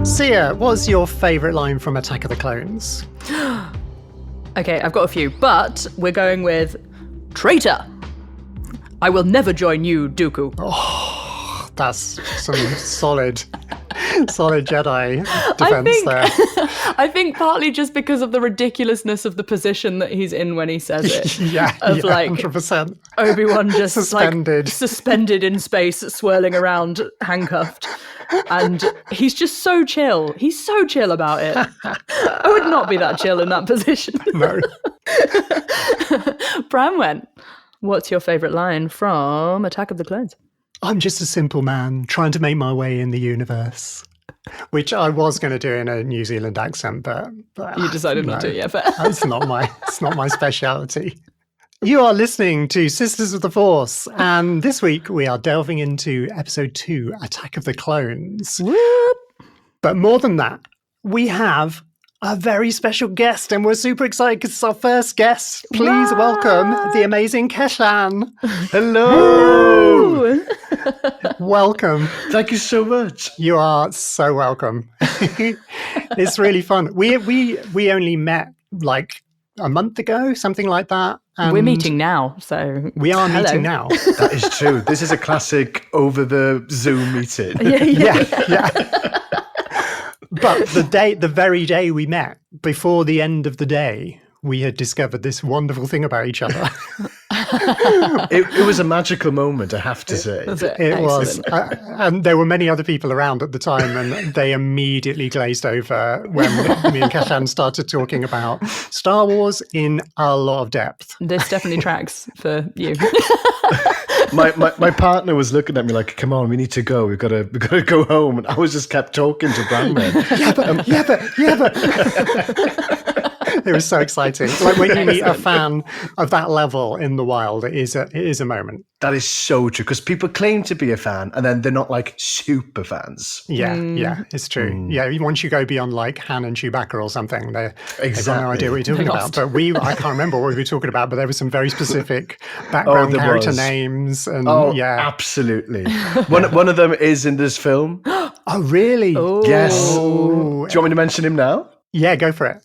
Seah, what's your favourite line from Attack of the Clones? Okay, I've got a few, but we're going with traitor. I will never join you, Dooku. Oh, that's some solid Jedi defense there. I think partly just because of the ridiculousness of the position that he's in when he says it. yeah, 100%. Obi-Wan just suspended in space, swirling around, handcuffed. And he's just so chill. He's so chill about it. I would not be that chill in that position. No. Branwen, what's your favourite line from Attack of the Clones? I'm just a simple man trying to make my way in the universe. Which I was going to do in a New Zealand accent, but you decided not to, yeah. But it's not my speciality. You are listening to Sisters of the Force, and this week we are delving into episode 2, Attack of the Clones. Whoop. But more than that, we have a very special guest, and we're super excited because it's our first guest. Please welcome the amazing Cellan. Hello. Welcome. Thank you so much. You are so welcome. It's really fun. We only met like a month ago, something like that. And we're meeting now, so we are meeting now. That is true. This is a classic over the Zoom meeting. Yeah. But the very day we met, before the end of the day, we had discovered this wonderful thing about each other. It was a magical moment, I have to say. It was. And there were many other people around at the time, and they immediately glazed over when me and Cellan started talking about Star Wars in a lot of depth. This definitely tracks for you. My partner was looking at me like, "Come on, we need to go. We've got to go home." And I was just kept talking to Branwen. Yeah, but. It was so exciting. Like when you meet a fan of that level in the wild, it is a moment. That is so true, because people claim to be a fan and then they're not like super fans. Yeah, it's true. Yeah, once you go beyond like Han and Chewbacca or something, they've got no idea what you're talking about. But I can't remember what we were talking about, but there were some very specific background character names. And absolutely. One of them is in this film. Oh, really? Oh. Yes. Do you want me to mention him now? Yeah, go for it.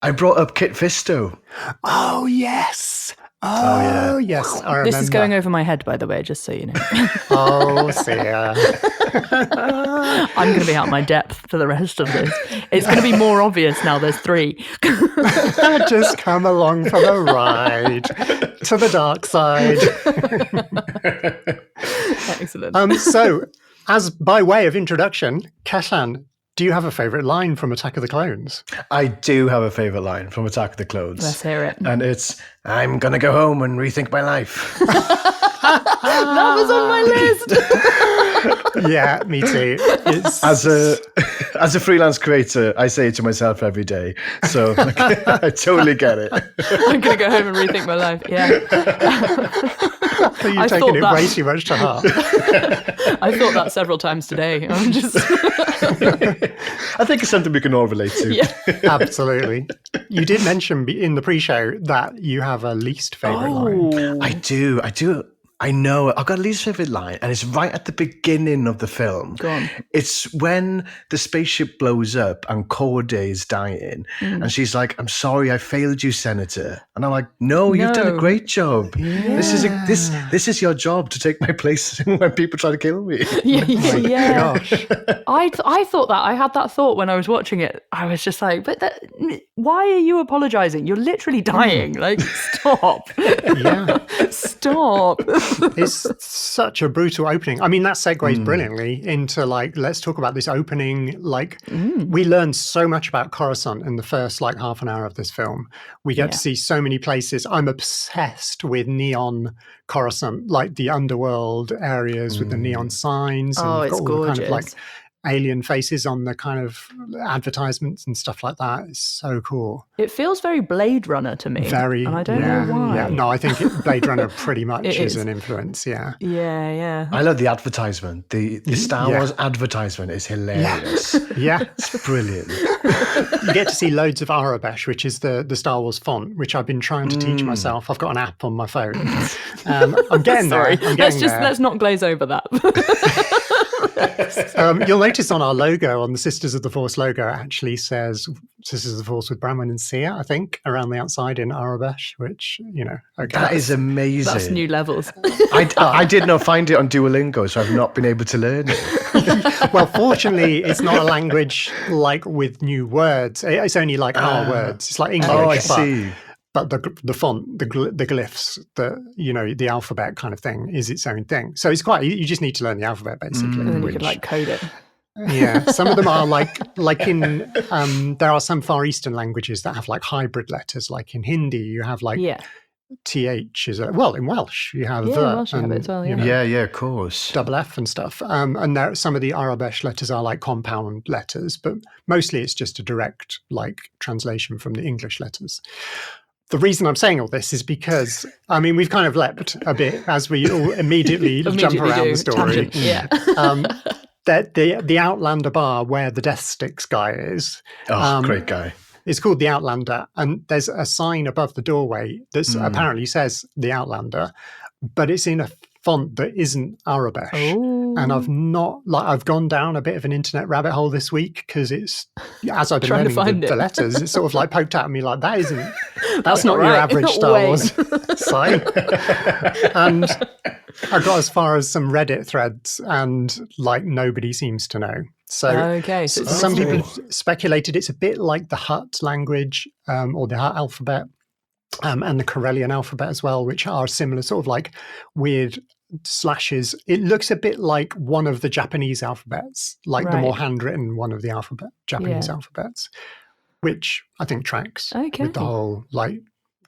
I brought up Kit Fisto. Oh, yes. Oh, yes. I remember. This is going over my head, by the way, just so you know. Oh, Seah. I'm going to be out my depth for the rest of this. It's going to be more obvious now there's 3. Just come along for the ride to the dark side. Excellent. So, as by way of introduction, Cellan, do you have a favourite line from Attack of the Clones? I do have a favourite line from Attack of the Clones. Let's hear it. And it's, "I'm going to go home and rethink my life." That was on my list. Yeah, me too. As a freelance creator, I say it to myself every day. So I totally get it. I'm going to go home and rethink my life. Yeah. You're taking it way too much to heart. I thought that several times today. I'm just... I think it's something we can all relate to. Yeah. Absolutely. You did mention in the pre-show that you have a least favourite line. I do. I know. I've got a least favourite line, and it's right at the beginning of the film. Go on. It's when the spaceship blows up and Corday is dying, and she's like, "I'm sorry, I failed you, Senator." And I'm like, "No, you've done a great job. Yeah. This is your job, to take my place when people try to kill me." Yeah. Gosh. I thought that. I had that thought when I was watching it. I was just like, why are you apologising? You're literally dying. Like, stop. Yeah. Stop. It's such a brutal opening. I mean, that segues brilliantly into like, let's talk about this opening. Like, we learned so much about Coruscant in the first like half an hour of this film. We get to see so many places. I'm obsessed with neon Coruscant, like the underworld areas with the neon signs. And it's all gorgeous. The kind of like alien faces on the kind of advertisements and stuff like that. It's so cool. It feels very Blade Runner to me. And I don't know why. Yeah. No, I think Blade Runner pretty much is an influence, Yeah. I love the advertisement. The Star Wars advertisement is hilarious. Yeah. It's brilliant. You get to see loads of Arabesh, which is the Star Wars font, which I've been trying to teach myself. I've got an app on my phone. I'm getting there. Let's not glaze over that. You'll notice on our logo, on the Sisters of the Force logo, it actually says Sisters of the Force with Branwen and Seah, I think, around the outside in Arabesh, which, okay. That is amazing. That's new levels. I did not find it on Duolingo, so I've not been able to learn it. Well, fortunately, it's not a language like with new words. It's only like our words. It's like English. Oh, I see. But the font, the glyphs, the alphabet kind of thing is its own thing. So it's you just need to learn the alphabet basically. And then you could code it. Yeah, some of them are like in there are some Far Eastern languages that have like hybrid letters. Like in Hindi, you have like th is in Welsh you have Welsh you have it as well. Yeah, of course. double F and stuff. And there some of the Arabesh letters are like compound letters, but mostly it's just a direct like translation from the English letters. The reason I'm saying all this is because, we've kind of leapt a bit as we all immediately jump around the story. That the Outlander bar where the Death Sticks guy is. Great guy. It's called the Outlander, and there's a sign above the doorway that apparently says the Outlander, but it's in a font that isn't Arabesh. And I've gone down a bit of an internet rabbit hole this week because it's, as I've been learning the letters, it's sort of like poked at me like, that's not your average Star Wars sign. And I got as far as some Reddit threads and like nobody seems to know. So, so some people speculated it's a bit like the Hutt language or the Hutt alphabet and the Corellian alphabet as well, which are similar sort of like weird slashes. It looks a bit like one of the Japanese alphabets, like the more handwritten one of the Japanese alphabets, which I think tracks with the whole like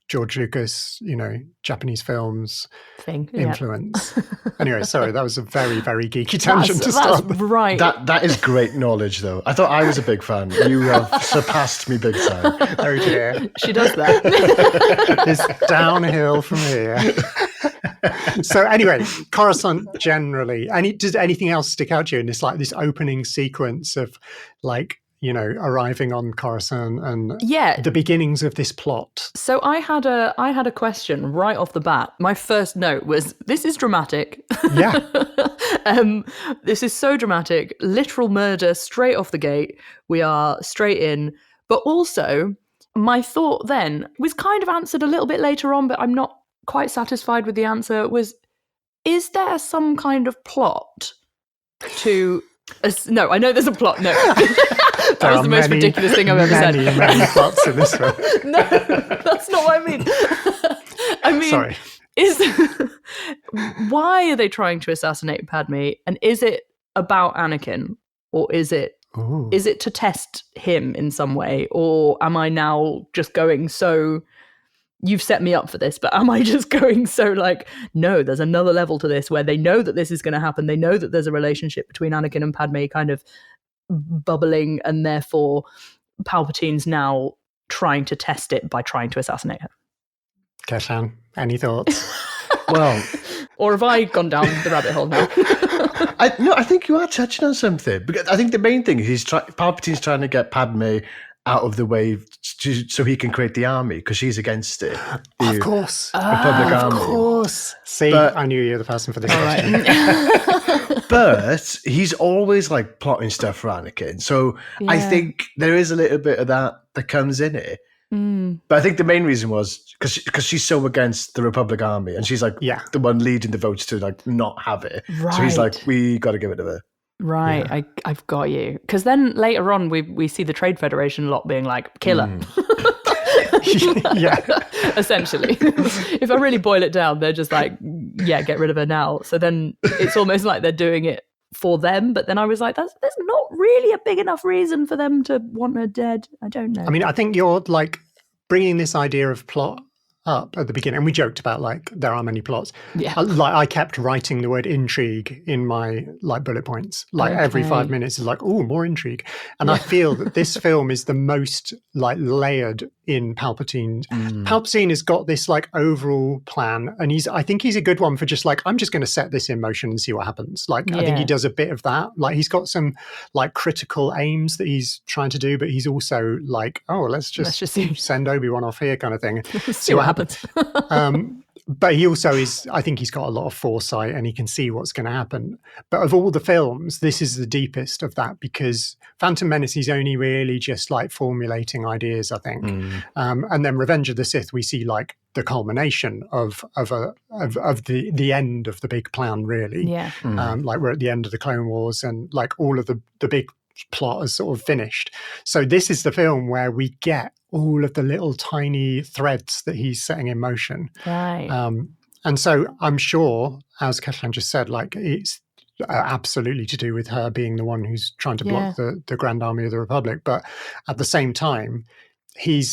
George Lucas, Japanese films thing influence. Anyway, sorry, that was a very, very geeky tangent to start. That's right. That is great knowledge, though. I thought I was a big fan. You have surpassed me big time. Oh dear. She does that. It's downhill from here. So anyway, Coruscant generally. Does anything else stick out to you in this opening sequence of like, arriving on Coruscant and the beginnings of this plot? So I had a question right off the bat. My first note was, this is dramatic. Yeah. This is so dramatic. Literal murder straight off the gate. We are straight in. But also, my thought then was kind of answered a little bit later on, but I'm not quite satisfied with the answer, was, is there some kind of plot to... No, I know there's a plot. No. That was the most ridiculous thing I've ever said. Many plots in this one. No, that's not what I mean. Sorry. Why are they trying to assassinate Padme? And is it about Anakin? Or is it to test him in some way? Or am I now just going so... You've set me up for this, but am I just going so like, no, there's another level to this where they know that this is going to happen. They know that there's a relationship between Anakin and Padme kind of bubbling, and therefore Palpatine's now trying to test it by trying to assassinate her. Keshan, any thoughts? Well, or have I gone down the rabbit hole now? I think you are touching on something, because I think the main thing is Palpatine's trying to get Padme out of the way so he can create the army, because she's against it. Of course. Republic Army. Of course. See, I knew you were the person for this question. Right. But he's always like plotting stuff for Anakin. So I think there is a little bit of that comes in it. But I think the main reason was because she's so against the Republic Army, and she's like the one leading the votes to like not have it. Right. So he's like, we got to get rid of her. Right, yeah. I've got you. Because then later on, we see the Trade Federation lot being like, kill her. Yeah. Essentially. If I really boil it down, they're just like, get rid of her now. So then it's almost like they're doing it for them. But then I was like, there's not really a big enough reason for them to want her dead. I don't know. I mean, I think you're like bringing this idea of plot up at the beginning, and we joked about like there are many plots. Yeah, I kept writing the word intrigue in my like bullet points. Like every 5 minutes is like, oh, more intrigue. And I feel that this film is the most like layered in Palpatine. Palpatine has got this like overall plan, and I think he's a good one for just like, I'm just going to set this in motion and see what happens. Like I think he does a bit of that. Like he's got some like critical aims that he's trying to do, but he's also like, oh, let's just send Obi-Wan off here kind of thing. See what happens. But he also I think he's got a lot of foresight and he can see what's going to happen. But of all the films, this is the deepest of that, because Phantom Menace is only really just like formulating ideas, I think. And then Revenge of the Sith, we see like the culmination of the end of the big plan, really. Yeah. Like we're at the end of the Clone Wars and like all of the big plot is sort of finished. So this is the film where we get all of the little tiny threads that he's setting in motion. Right. And so I'm sure, as Kathleen just said, like it's absolutely to do with her being the one who's trying to block the Grand Army of the Republic. But at the same time, he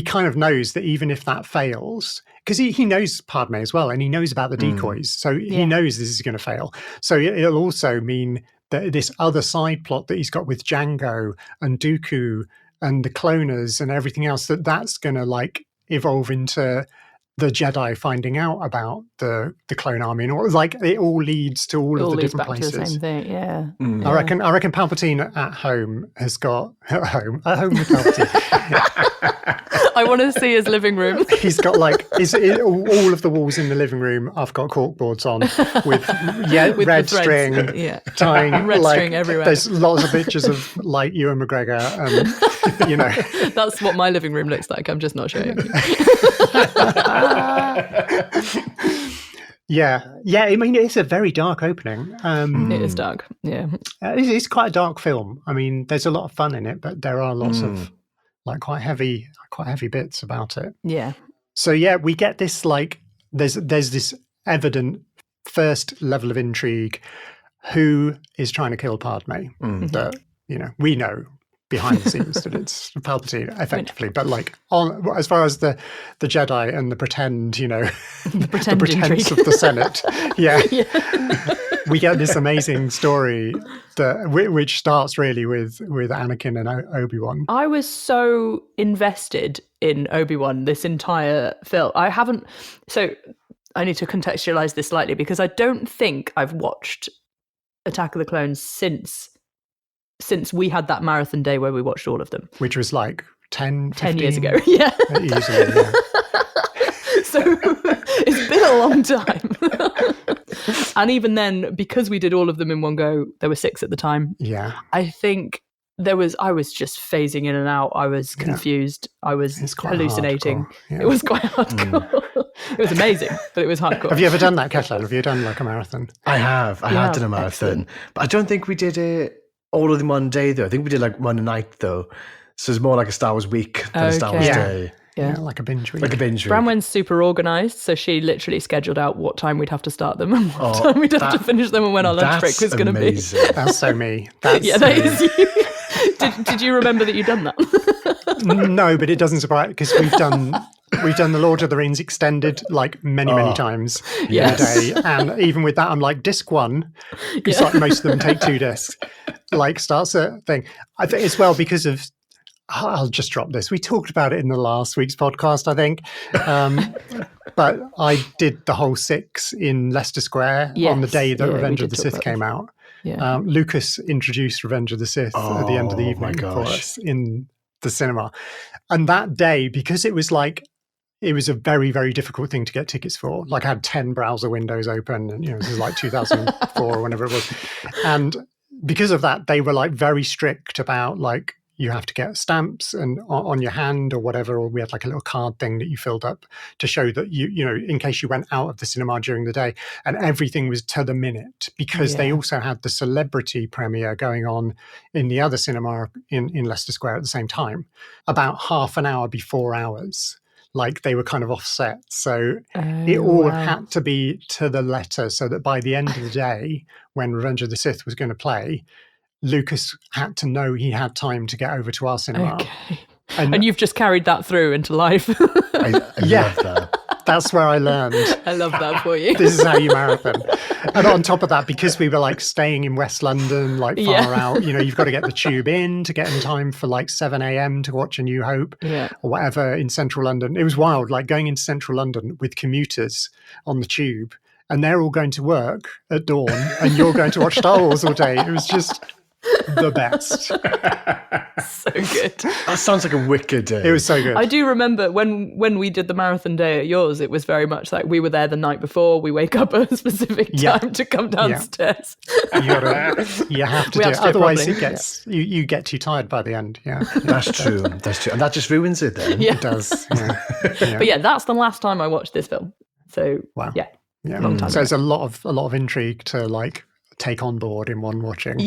kind of knows that even if that fails, because he knows Padme as well, and he knows about the decoys. So he knows this is going to fail. So it'll also mean that this other side plot that he's got with Django and Dooku and the cloners and everything else, that's going to like evolve into the Jedi finding out about the clone army, and all, like it all leads to all of the different places. To the same thing, yeah. I reckon Palpatine at home has got at home with Palpatine. I want to see his living room. He's got like all of the walls in the living room. I've got corkboards on with with red string tying red string everywhere. There's lots of pictures of like Ewan McGregor, you know. That's what my living room looks like. I'm just not showing you. Yeah. I mean, it's a very dark opening. It is dark. Yeah, it's quite a dark film. I mean, there's a lot of fun in it, but there are lots of like quite heavy bits about it. Yeah. So yeah, we get this like there's this evident first level of intrigue. Who is trying to kill Padme? That we know behind the scenes that it's Palpatine, effectively. But like as far as the Jedi and the pretend, the pretense of the Senate, we get this amazing story which starts really with Anakin and Obi-Wan. I was so invested in Obi-Wan this entire film. So I need to contextualize this slightly, because I don't think I've watched Attack of the Clones since we had that marathon day where we watched all of them. Which was like 10 years ago. Yeah. Easily, yeah. So it's been a long time. And even then, because we did all of them in one go, there were 6 at the time. Yeah. I think I was just phasing in and out. I was confused. I was hallucinating. Yeah. It was quite hardcore. It was amazing, but it was hardcore. Have you ever done that, Kathleen? Have you done like a marathon? I have. I have done a marathon. Excellent. But I don't think we did it all of them one day, though. I think we did like one night, though. So it's more like a Star Wars week than a Star Wars day. Yeah, like a binge week. Branwen's super organised, so she literally scheduled out what time we'd have to start them and what time we'd have to finish them and when our lunch break was going to be. That's so me. That is you. Did you remember that you'd done that? No, but it doesn't surprise, because we've done the Lord of the Rings extended like many times in a day, and even with that, I'm like disc 1, because like most of them take 2 discs. Like starts a thing. I think as well because of. I'll just drop this. We talked about it in the last week's podcast, I think. But I did the whole 6 in Leicester Square on the day that Revenge of the Sith came out. Yeah. Lucas introduced Revenge of the Sith at the end of the evening for us in the cinema. And that day, because it was a very, very difficult thing to get tickets for. Like I had 10 browser windows open, and this was like 2004 or whenever it was. And because of that, they were like very strict about like, you have to get stamps and on your hand or whatever, or we had like a little card thing that you filled up to show that you in case you went out of the cinema during the day, and everything was to the minute, because they also had the celebrity premiere going on in the other cinema in Leicester Square at the same time, about half an hour before ours. Like they were kind of offset. So it all had to be to the letter, so that by the end of the day, when Revenge of the Sith was going to play, Lucas had to know he had time to get over to our cinema. Okay. And you've just carried that through into life. I love that. That's where I learned. I love that for you. This is how you marathon. And on top of that, because we were like staying in West London, like far out, you've got to get the tube in to get in time for like 7 a.m. to watch A New Hope or whatever in central London. It was wild, like going into central London with commuters on the tube, and they're all going to work at dawn and you're going to watch Star Wars all day. It was just the best. So good. That sounds like a wicked day. It was so good. I do remember when we did the marathon day at yours, it was very much like we were there the night before. We wake up at a specific time to come downstairs. You have to do it. Otherwise, it gets you get too tired by the end. Yeah, that's true. That's true, and that just ruins it. Then it does. Yeah. But yeah, that's the last time I watched this film. So yeah, long time. So there's a lot of intrigue to like take on board in one watching.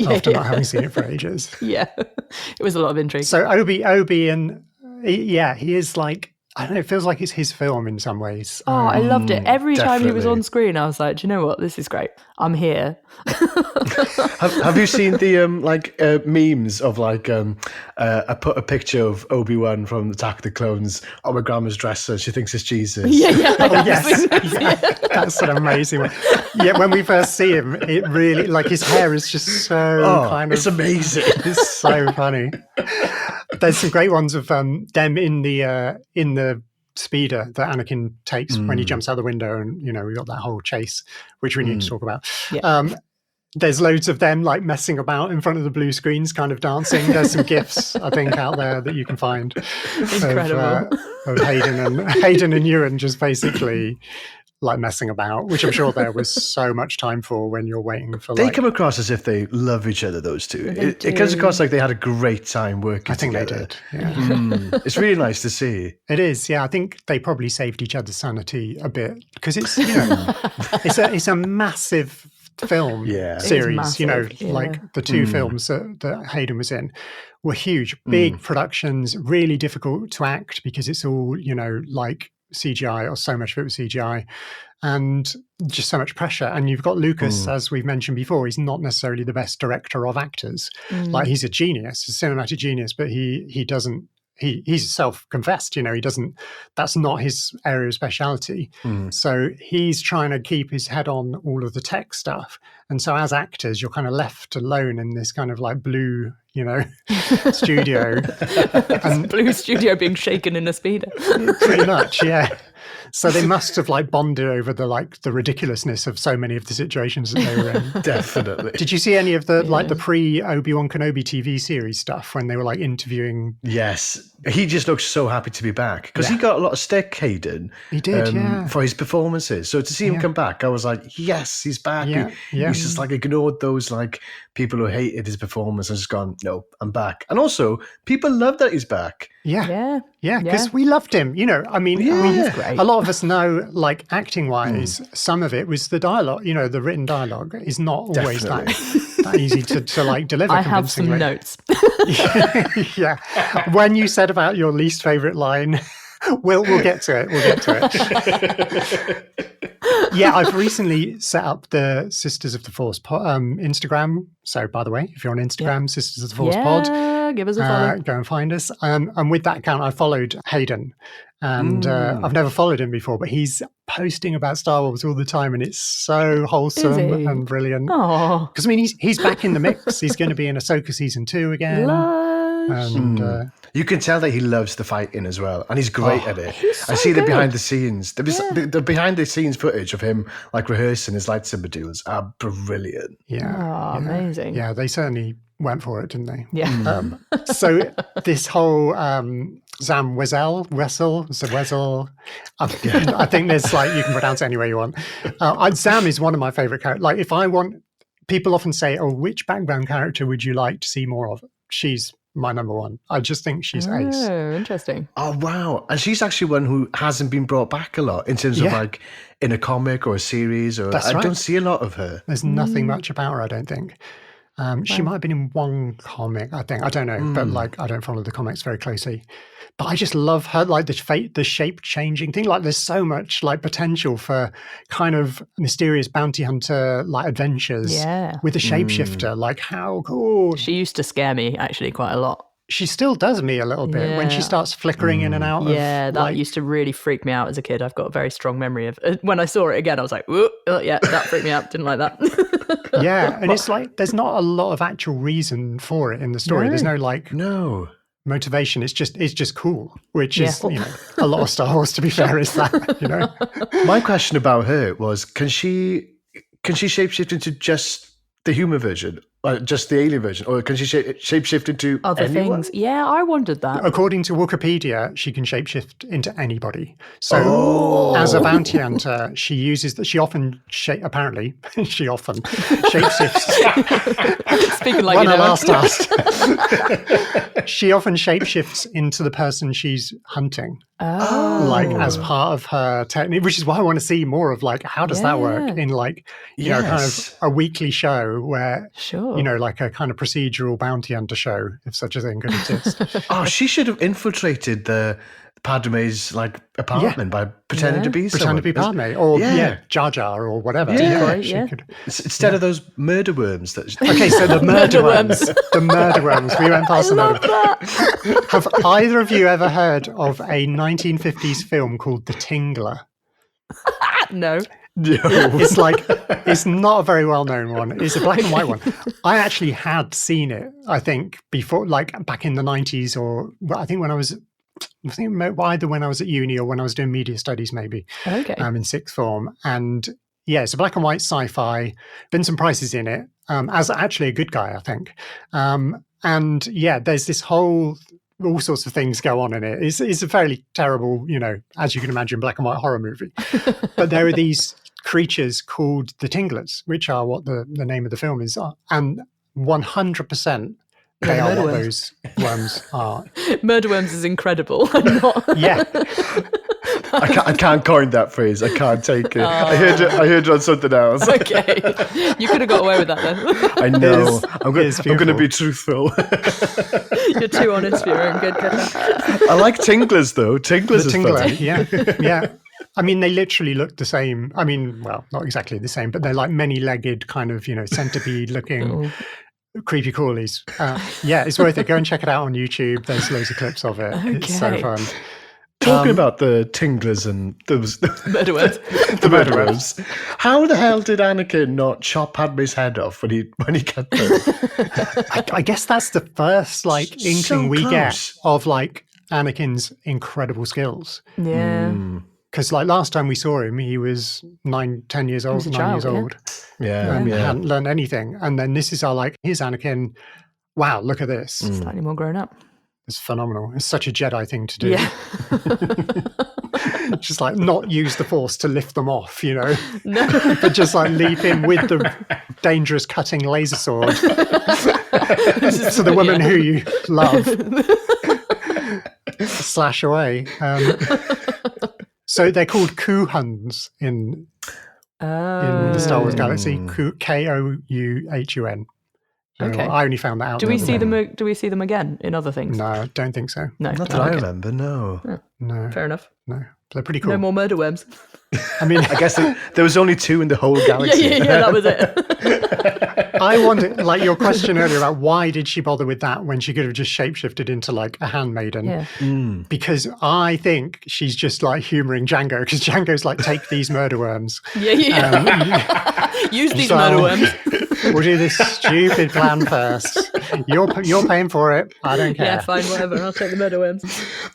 After not having seen it for ages. Yeah, it was a lot of intrigue. So Obi, and he is like, I don't know, it feels like it's his film in some ways. Oh, I loved it. Every time he was on screen, I was like, do you know what? This is great. I'm here. have you seen the memes of like I put a picture of Obi-Wan from Attack of the Clones on my grandma's dresser. She thinks it's Jesus. That's an amazing one. Yeah, when we first see him, it really like his hair is just so it's amazing. It's so funny. There's some great ones of them in the speeder that Anakin takes when he jumps out the window, and we got that whole chase, which we need to talk about. There's loads of them like messing about in front of the blue screens, kind of dancing. There's some GIFs I think out there that you can find of Hayden and Ewan just basically like messing about, which I'm sure there was so much time for when you're waiting for. They come across as if they love each other. Those two, it comes across like they had a great time working. I think together. they did. Yeah. It's really nice to see. It is. Yeah, I think they probably saved each other's sanity a bit because it's it's a massive film series. Massive, like the two films that Hayden was in were huge, big productions, really difficult to act because it's all like CGI, or so much of it was CGI, and just so much pressure. And you've got Lucas, as we've mentioned before, he's not necessarily the best director of actors. Like he's a genius, a cinematic genius, but he doesn't. He's self-confessed, he doesn't. That's not his area of speciality. So he's trying to keep his head on all of the tech stuff. And so as actors, you're kind of left alone in this kind of like blue, studio. And blue studio being shaken in a speeder. Pretty much, yeah. So they must have like bonded over the ridiculousness of so many of the situations that they were in. Definitely. Did you see any of the the pre Obi-Wan Kenobi TV series stuff when they were like interviewing? Yes. He just looks so happy to be back because he got a lot of stick, Hayden. He did, for his performances. So to see him come back, I was like, yes, he's back. He's just like ignored those like people who hated his performance and just gone, no, I'm back. And also, people love that he's back. Yeah, because we loved him. I mean, a lot of us know, like acting wise, some of it was the dialogue. The written dialogue is not always that easy to like deliver. I have some notes. Yeah, when you said about your least favorite line, we'll get to it. Yeah, I've recently set up the Sisters of the Force Instagram. So, by the way, if you're on Instagram, Sisters of the Force Pod, give us a follow. Go and find us. And with that account, I followed Hayden. And I've never followed him before, but he's posting about Star Wars all the time, and it's so wholesome and brilliant. Because I mean, he's back in the mix. He's going to be in Ahsoka season 2 again. And you can tell that he loves the fighting as well, and he's great at it. I see the behind the scenes. The behind the scenes footage of him like rehearsing his lightsaber duels are brilliant. Amazing. Yeah, they certainly went for it, didn't they? Yeah. So this whole Zam Wesell, I think there's like, you can pronounce it any way you want. Zam is one of my favorite characters. Like if I want, people often say, which background character would you like to see more of? She's my number one. I just think she's ace. Oh, interesting. Oh, wow. And she's actually one who hasn't been brought back a lot in terms of like in a comic or a series. Or I don't see a lot of her. There's nothing much about her, I don't think. She might have been in one comic, I think. I don't know, but like I don't follow the comics very closely. But I just love her, like the shape changing thing. Like there's so much like potential for kind of mysterious bounty hunter like adventures with a shapeshifter. Like how cool. She used to scare me actually quite a lot. She still does me a little bit when she starts flickering in and out. That used to really freak me out as a kid. I've got a very strong memory of when I saw it again. I was like, that freaked me out. Didn't like that. And it's like there's not a lot of actual reason for it in the story. There's no motivation. It's just cool, which is a lot of Star Wars. To be fair, is that My question about her was: can she shapeshift into just the human version, Just the alien version, or can she shapeshift into Other anyone? things. Yeah, I wondered that. According to Wikipedia, she can shapeshift into anybody. So as a bounty hunter, she often apparently she often shapeshifts. Speaking like When you I know. last asked, she often shapeshifts into the person she's hunting. Like as part of her technique, which is why I want to see more of like how does that work in like you know kind of a weekly show where you know like a kind of procedural bounty hunter show, if such a thing could exist. She should have infiltrated the Padme's like apartment by pretending to be Padme or Jar Jar or whatever. Could. Instead of those murder worms. So the murder worms. The murder worms. We went past the murder worms. Have either of you ever heard of a 1950s film called The Tingler? No. It's not a very well-known one. It's a black and white one. I actually had seen it, I think, before, like back in the 90s, or I think either when I was at uni or when I was doing media studies, maybe. Okay. In sixth form. And yeah, it's a black and white sci-fi. Vincent Price is in it as actually a good guy, I think. And yeah, there's this all sorts of things go on in it. It's a fairly terrible, you know, as you can imagine, black and white horror movie. But there are these creatures called the Tinglers, which are what the name of the film is. And 100% they are what those worms are. Murder worms is incredible. I'm not. Yeah. I can't coin that phrase. I can't take it. I heard it on something else. Okay. You could have got away with that then. I know. I'm going to be truthful. You're too honest for your own good. I like Tinglers though. Tinglers is funny. Yeah. I mean, they literally look the same. I mean, well, not exactly the same, but they're like many-legged kind of, you know, centipede-looking creepy crawlies. Yeah, it's worth it. Go and check it out on YouTube. There's loads of clips of it. Okay. It's so fun. Talking about the Tinglers and those murder worms. The murder worms. How the hell did Anakin not chop Padme's head off when he got there? I guess that's the first like inkling we get of like Anakin's incredible skills. Yeah. Because like last time we saw him, he was 10 years old, 9 years old. Yeah. He hadn't learned anything. And then this is our like, here's Anakin. Wow, look at this. Slightly more grown up. It's phenomenal. It's such a Jedi thing to do. Yeah. Just like not use the Force to lift them off, you know, no. But just like leap in with the dangerous cutting laser sword to the woman who you love. Slash away. So they're called Kuhhuns in the Star Wars galaxy. Kouhun. Okay. I only found that out. Do we see them again in other things? No, don't think so. No, not that I remember. No. No. Fair enough. No, they're pretty cool. No more murder worms. I mean, I guess there was only 2 in the whole galaxy. Yeah, that was it. I wonder, like your question earlier about why did she bother with that when she could have just shapeshifted into like a handmaiden? Yeah. Because I think she's just like humoring Django, because Django's like, take these murder worms. Yeah. Use these murder worms. We'll do this stupid plan first. You're paying for it. I don't care. Yeah, fine, whatever. I'll take the murder worms.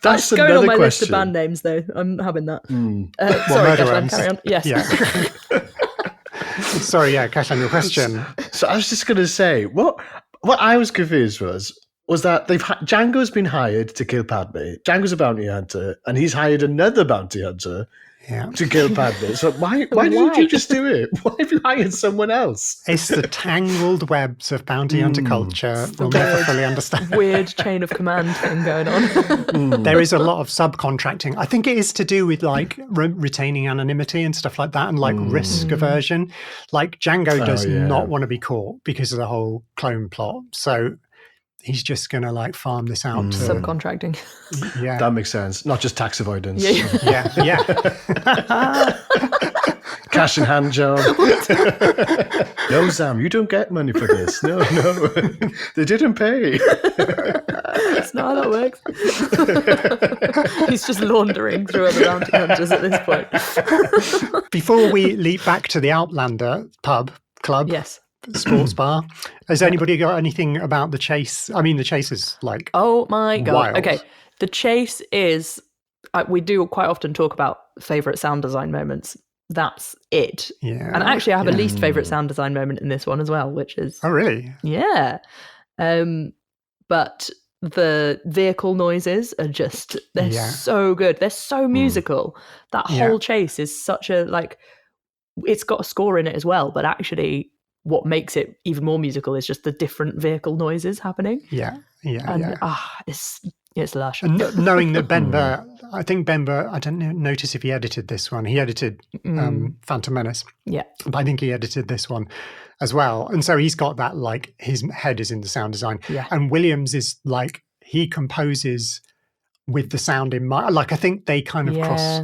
That's going on my question. list of band names, though. I'm having that. Sorry, Cashan, carry on. Yes. Yeah. Sorry, Cashan, your question. So I was just going to say, what I was confused was that Django's been hired to kill Padme. Django's a bounty hunter, and he's hired another bounty hunter to kill Padme. So why didn't you just do it? Why have you hired someone else? It's the tangled webs of bounty hunter culture. We'll never fully understand. Weird chain of command thing going on. There is a lot of subcontracting. I think it is to do with like retaining anonymity and stuff like that, and like risk aversion. Like Django does not want to be caught because of the whole clone plot. So he's just going to like farm this out to subcontracting. Yeah, that makes sense. Not just tax avoidance. Yeah. Cash in hand job. No, Sam, you don't get money for this. No, they didn't pay. That's not how that works. He's just laundering through other bounty hunters at this point. Before we leap back to the Outlander club, yes. Sports bar. Has anybody got anything about the chase? I mean, the chase is like, oh my God. Wild. Okay. The chase is, we do quite often talk about favorite sound design moments. that's it. Yeah. And actually, I have a least favorite sound design moment in this one as well, which is Oh, really? Yeah. But the vehicle noises are just, they're so good. They're so musical. That whole chase is such a, like, it's got a score in it as well, but actually what makes it even more musical is just the different vehicle noises happening. It's lush. And knowing that Ben Burr, I think Ben Burr, I don't notice if he edited this one. He edited Phantom Menace. Yeah. But I think he edited this one as well. And so he's got that, like, his head is in the sound design. Yeah. And Williams is like, he composes with the sound in mind. Like, I think they kind of cross,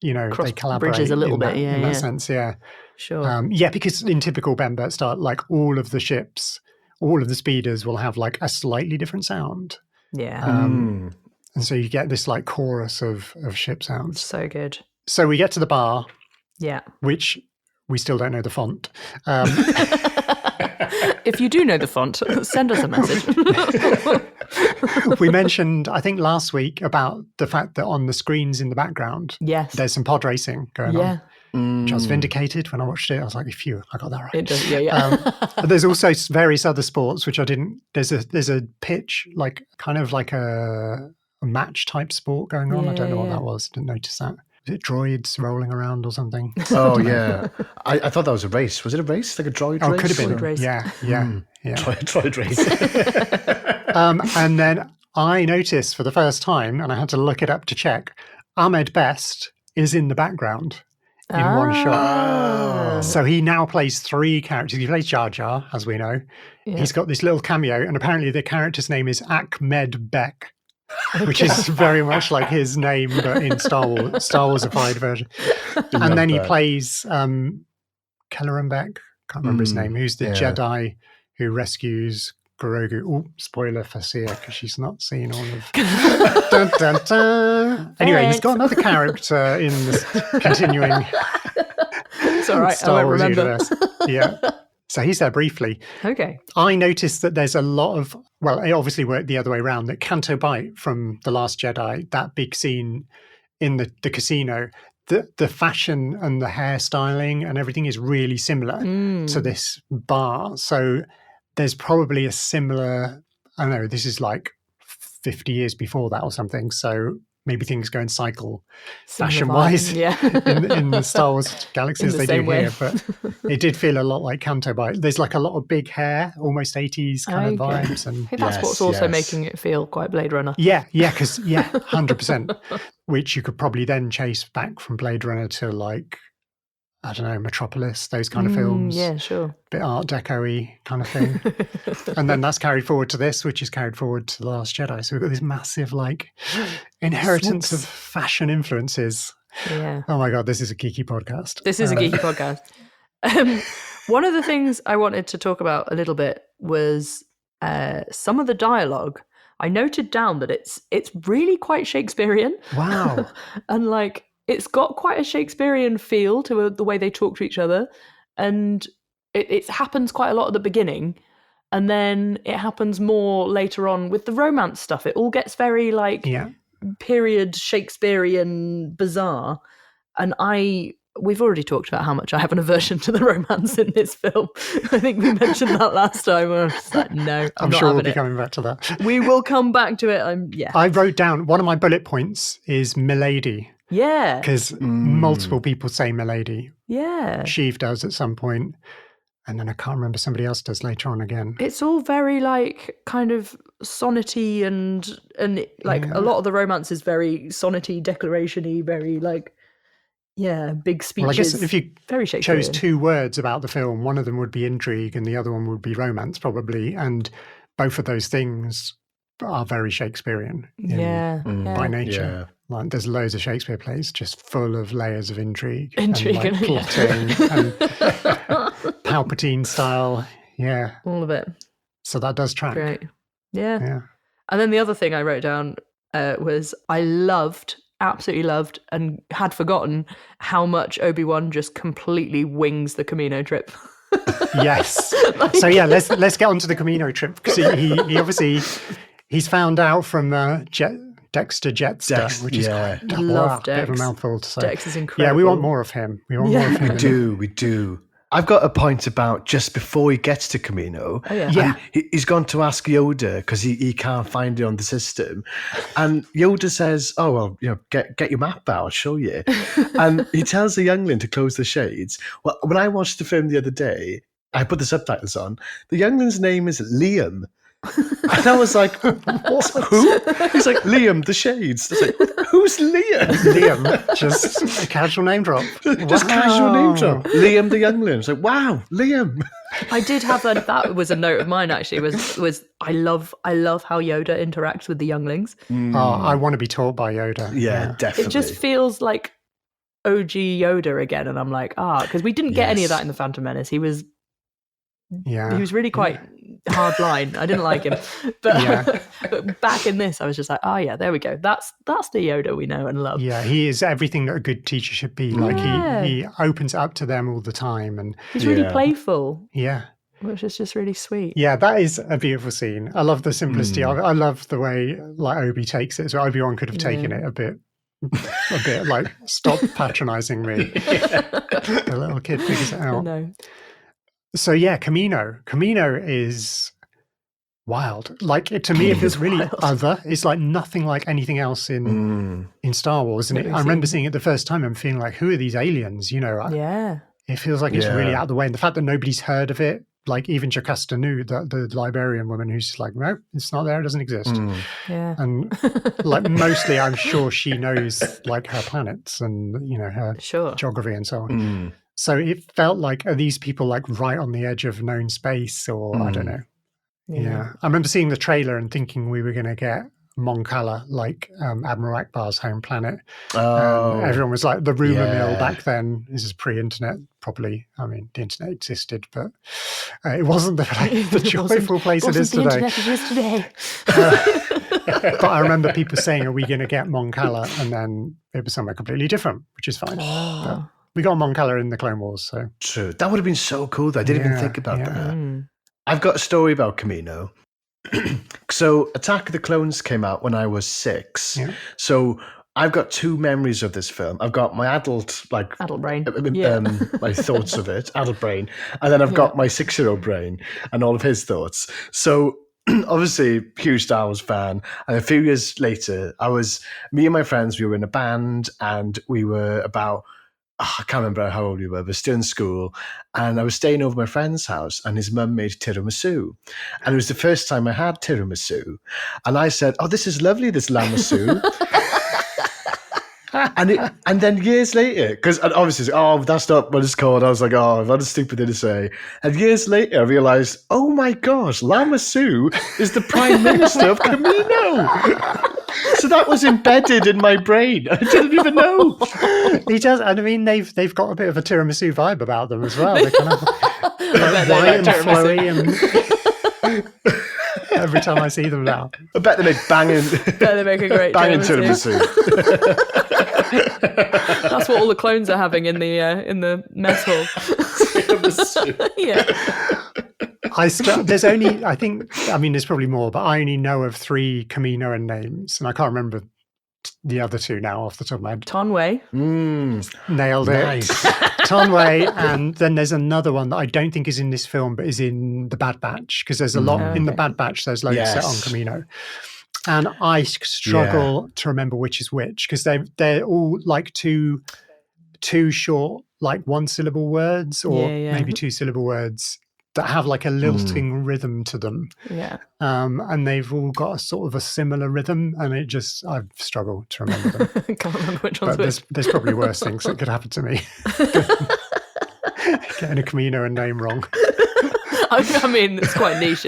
they collaborate bridges a little bit. in that sense. Yeah. Sure. Because in typical Ben Burtt style, like, all of the ships, all of the speeders will have like a slightly different sound. Yeah. And so you get this like chorus of ship sounds. So good. So we get to the bar. Yeah. Which we still don't know the font. If you do know the font, send us a message. We mentioned, I think last week, about the fact that on the screens in the background, there's some pod racing going on. Which I was vindicated when I watched it. I was like, phew, I got that right. It does, but there's also various other sports which I didn't. There's a pitch, like kind of like a match type sport going on. I don't know what that was. Didn't notice that. Was it droids rolling around or something? Oh yeah, I thought that was a race. Was it a race, like a droid race? Oh, it could have been. Race. Yeah. Droid race. And then I noticed for the first time, and I had to look it up to check. Ahmed Best is in the background. In one shot. So he now plays 3 characters. He plays Jar Jar, as we know. Yeah. He's got this little cameo, and apparently the character's name is Ahmed Beck, which is very much like his name, but in Star Wars-ified version. And then he plays Kelleran Beck, can't remember his name, who's the Jedi who rescues Grogu. Oh, spoiler for Seah, because she's not seen all of... dun, dun, dun. Anyway, he's got another character in this continuing it's all right, Star I won't Wars remember. universe. So he's there briefly. Okay. I noticed that there's a lot of... Well, it obviously worked the other way around, that Canto Bight from The Last Jedi, that big scene in the casino, the fashion and the hairstyling and everything is really similar to this bar. So... there's probably a similar, I don't know, this is like 50 years before that or something. So maybe things go in cycle fashion-wise in the Star Wars galaxy as they do here. But it did feel a lot like Canto Bight. There's like a lot of big hair, almost 80s kind of vibes. And I think that's what's also making it feel quite Blade Runner. Because 100%. Which you could probably then chase back from Blade Runner to like, I don't know, Metropolis, those kind of films. Yeah, sure. Bit Art Deco-y kind of thing. And then that's carried forward to this, which is carried forward to The Last Jedi. So we've got this massive, like, inheritance of fashion influences. Yeah. Oh my God, this is a geeky podcast. This is a geeky podcast. One of the things I wanted to talk about a little bit was some of the dialogue. I noted down that it's really quite Shakespearean. Wow. And like, it's got quite a Shakespearean feel to the way they talk to each other. And it happens quite a lot at the beginning. And then it happens more later on with the romance stuff. It all gets very like period Shakespearean bizarre. And we've already talked about how much I have an aversion to the romance in this film. I think we mentioned that last time. I was just like, no, I'm not sure having we'll be it. coming back to that. We will come back to it. I wrote down, one of my bullet points is Milady. Yeah. Because multiple people say Milady. Yeah. Sheev does at some point, and then I can't remember, somebody else does later on again. It's all very like kind of sonnety and like a lot of the romance is very sonnety, declaration-y, very like, big speeches. Well, I guess if you very chose 2 words about the film, one of them would be intrigue and the other one would be romance probably. And both of those things are very Shakespearean by nature. Like, there's loads of Shakespeare plays just full of layers of intrigue and like plotting and Palpatine style. Yeah. All of it. So that does track. Great. Yeah. And then the other thing I wrote down was I absolutely loved and had forgotten how much Obi-Wan just completely wings the Camino trip. Yes. So let's get on to the Camino trip, because he obviously, he's found out from Dexter Jetster, which is quite Love bit of a Dex. mouthful to say. Dex is incredible. Yeah, we want more of him. We want more of him. We do. I've got a point about just before he gets to Camino. Oh, yeah. He's gone to ask Yoda because he can't find it on the system. And Yoda says, oh, well, get your map out, I'll show you. And he tells the youngling to close the shades. Well, when I watched the film the other day, I put the subtitles on. The youngling's name is Liam. And I was like, what? Who? He's like, Liam, the shades. I was like, who's Liam? Liam, just a casual name drop. Just casual name drop. Liam the youngling. It's like, wow, Liam. I did have that was a note of mine actually, was I love how Yoda interacts with the younglings. Oh, I want to be taught by Yoda. Yeah, definitely. It just feels like OG Yoda again, and I'm like, because we didn't get any of that in The Phantom Menace. He was really quite hard line. I didn't like him. But, but back in this, I was just like, oh yeah, there we go. That's the Yoda we know and love. Yeah, he is everything that a good teacher should be. Like he opens it up to them all the time, and he's really playful. Yeah. Which is just really sweet. Yeah, that is a beautiful scene. I love the simplicity of it. I love the way like Obi takes it. So Obi-Wan could have taken it a bit like, stop patronizing me. The little kid figures it out. No. So yeah, Camino is wild. Like to me, it feels really other. It's like nothing like anything else in Star Wars. And I remember seeing it the first time and feeling like, who are these aliens? It feels like it's really out of the way. And the fact that nobody's heard of it, like even Jocasta Nu, the librarian woman, who's just like, no, it's not there. It doesn't exist. Yeah. And like mostly, I'm sure she knows like her planets and her geography and so on. So it felt like, are these people like right on the edge of known space, or I don't know. Yeah. I remember seeing the trailer and thinking we were going to get Mon Cala, like Admiral Akbar's home planet. Everyone was like, the rumor mill back then, this is pre-internet probably. I mean, the internet existed, but it wasn't the joyful place it is today. Internet it is today. But I remember people saying, are we going to get Mon Cala? And then it was somewhere completely different, which is fine. But we got Mon Cala in the Clone Wars, so. True. That would have been so cool, though. I didn't even think about that. I've got a story about Camino. So Attack of the Clones came out when I was 6. Yeah. So I've got 2 memories of this film. I've got my adult brain, my thoughts of it, adult brain, and then I've got my 6-year-old brain and all of his thoughts. So obviously, huge Star Wars fan. And a few years later, me and my friends, we were in a band, and we were about, I can't remember how old we were, but still in school. And I was staying over my friend's house, and his mum made tiramisu. And it was the first time I had tiramisu. And I said, oh, this is lovely, this tiramisu. and then years later, because obviously, that's not what it's called. I was like, what a stupid thing to say. And years later, I realized, oh my gosh, Lamassu is the Prime Minister of Camino. So that was embedded in my brain. I didn't even know. He does, and I mean, they've got a bit of a tiramisu vibe about them as well. They're kind of like white and flowy, and every time I see them now, I bet they make banging. They make a great banging tiramisu. That's what all the clones are having in the mess hall. Tiramisu. Yeah. There's probably more, but I only know of 3 Caminoan names, and I can't remember the other 2 now off the top of my head. Tonway. Nailed it. Nice. Tonway, and then there's another one that I don't think is in this film, but is in the Bad Batch, because there's a lot in the Bad Batch. There's loads set on Camino. And I struggle to remember which is which, because they're all like two short, like 1-syllable words, or maybe 2-syllable words that have like a lilting rhythm to them. Yeah. And they've all got a sort of a similar rhythm, and I've struggled to remember them. I can't remember which one's which. There's probably worse things that could happen to me. Getting a Camino and name wrong. I mean, it's quite niche.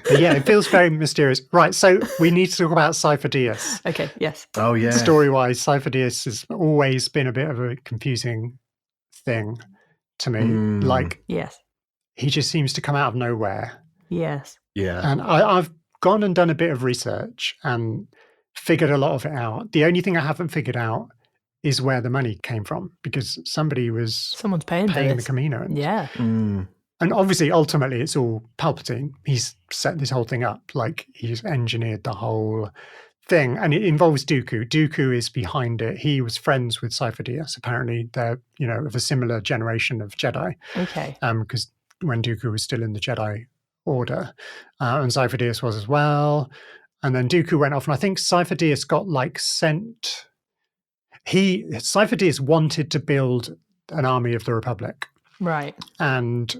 But yeah, it feels very mysterious. Right, so we need to talk about Cypher Dyas. Okay, yes. Oh, yeah. Story-wise, Cypher Dyas has always been a bit of a confusing thing to me. Like, yes, he just seems to come out of nowhere. Yes. Yeah. And I've gone and done a bit of research and figured a lot of it out. The only thing I haven't figured out is where the money came from, because someone's paying the Camino. Yeah. And obviously, ultimately, it's all Palpatine. He's set this whole thing up. Like, he's engineered the whole thing. And it involves Dooku. Dooku is behind it. He was friends with Cypher Dyas. Apparently, they're, of a similar generation of Jedi. Okay. Because when Dooku was still in the Jedi Order. And Cypher Dyas was as well. And then Dooku went off. And I think Cypher Dyas got, sent... Cypher Dyas wanted to build an army of the Republic. Right. And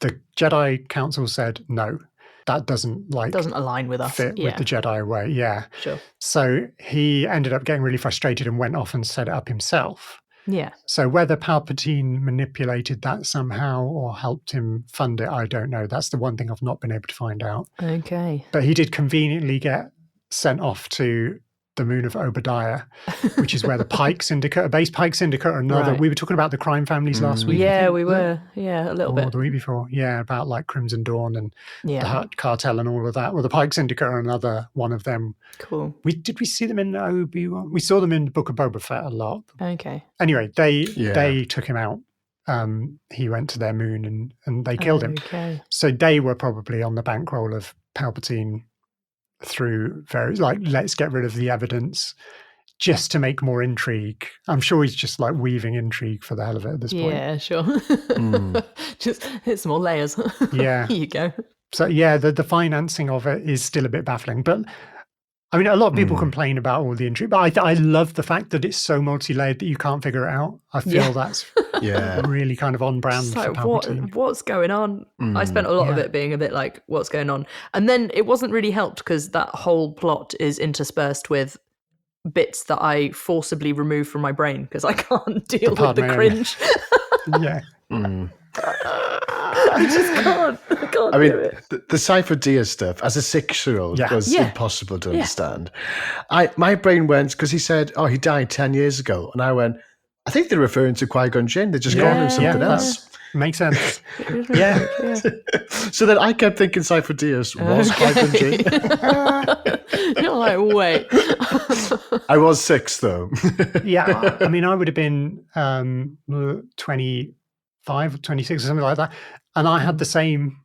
the Jedi Council said, no, that doesn't align with us. Fit with the Jedi way. Yeah. Sure. So he ended up getting really frustrated and went off and set it up himself. Yeah. So whether Palpatine manipulated that somehow or helped him fund it, I don't know. That's the one thing I've not been able to find out. Okay. But he did conveniently get sent off to the moon of Obadiah, which is where the Pike Syndicate, a base Pike Syndicate, or another. Right. We were talking about the crime families last week. Yeah, we were. Yeah, a little bit. The week before. Yeah, about Crimson Dawn and the Hutt Cartel and all of that. Well, the Pike Syndicate are another one of them. Cool. Did we see them in Obi-Wan? We saw them in the Book of Boba Fett a lot. Okay. Anyway, they took him out. He went to their moon and they killed him. Okay. So they were probably on the bankroll of Palpatine through various, let's get rid of the evidence just to make more intrigue. I'm sure he's just weaving intrigue for the hell of it at this point. Yeah, sure. Just hit some more layers. Yeah. Here you go. So yeah, the financing of it is still a bit baffling. But I mean, a lot of people complain about all the intrigue, but I love the fact that it's so multi-layered that you can't figure it out. I feel that's really kind of on brand for Palpatine. What's going on? I spent a lot of it being a bit like, what's going on? And then it wasn't really helped because that whole plot is interspersed with bits that I forcibly remove from my brain because I can't deal with the cringe. Yeah. I just can't. I mean, do it. The Cypher Dyas stuff as a 6-year-old was impossible to understand. My brain went because he said, "Oh, he died 10 years ago," and I went, "I think they're referring to Qui-Gon Jinn. They're just calling him something else." Makes sense. Yeah. So then I kept thinking Cypher Dyas was Qui-Gon Jinn. You're like, wait. I was 6 though. Yeah, I mean, I would have been 25 or 26 or something like that. And I had the same,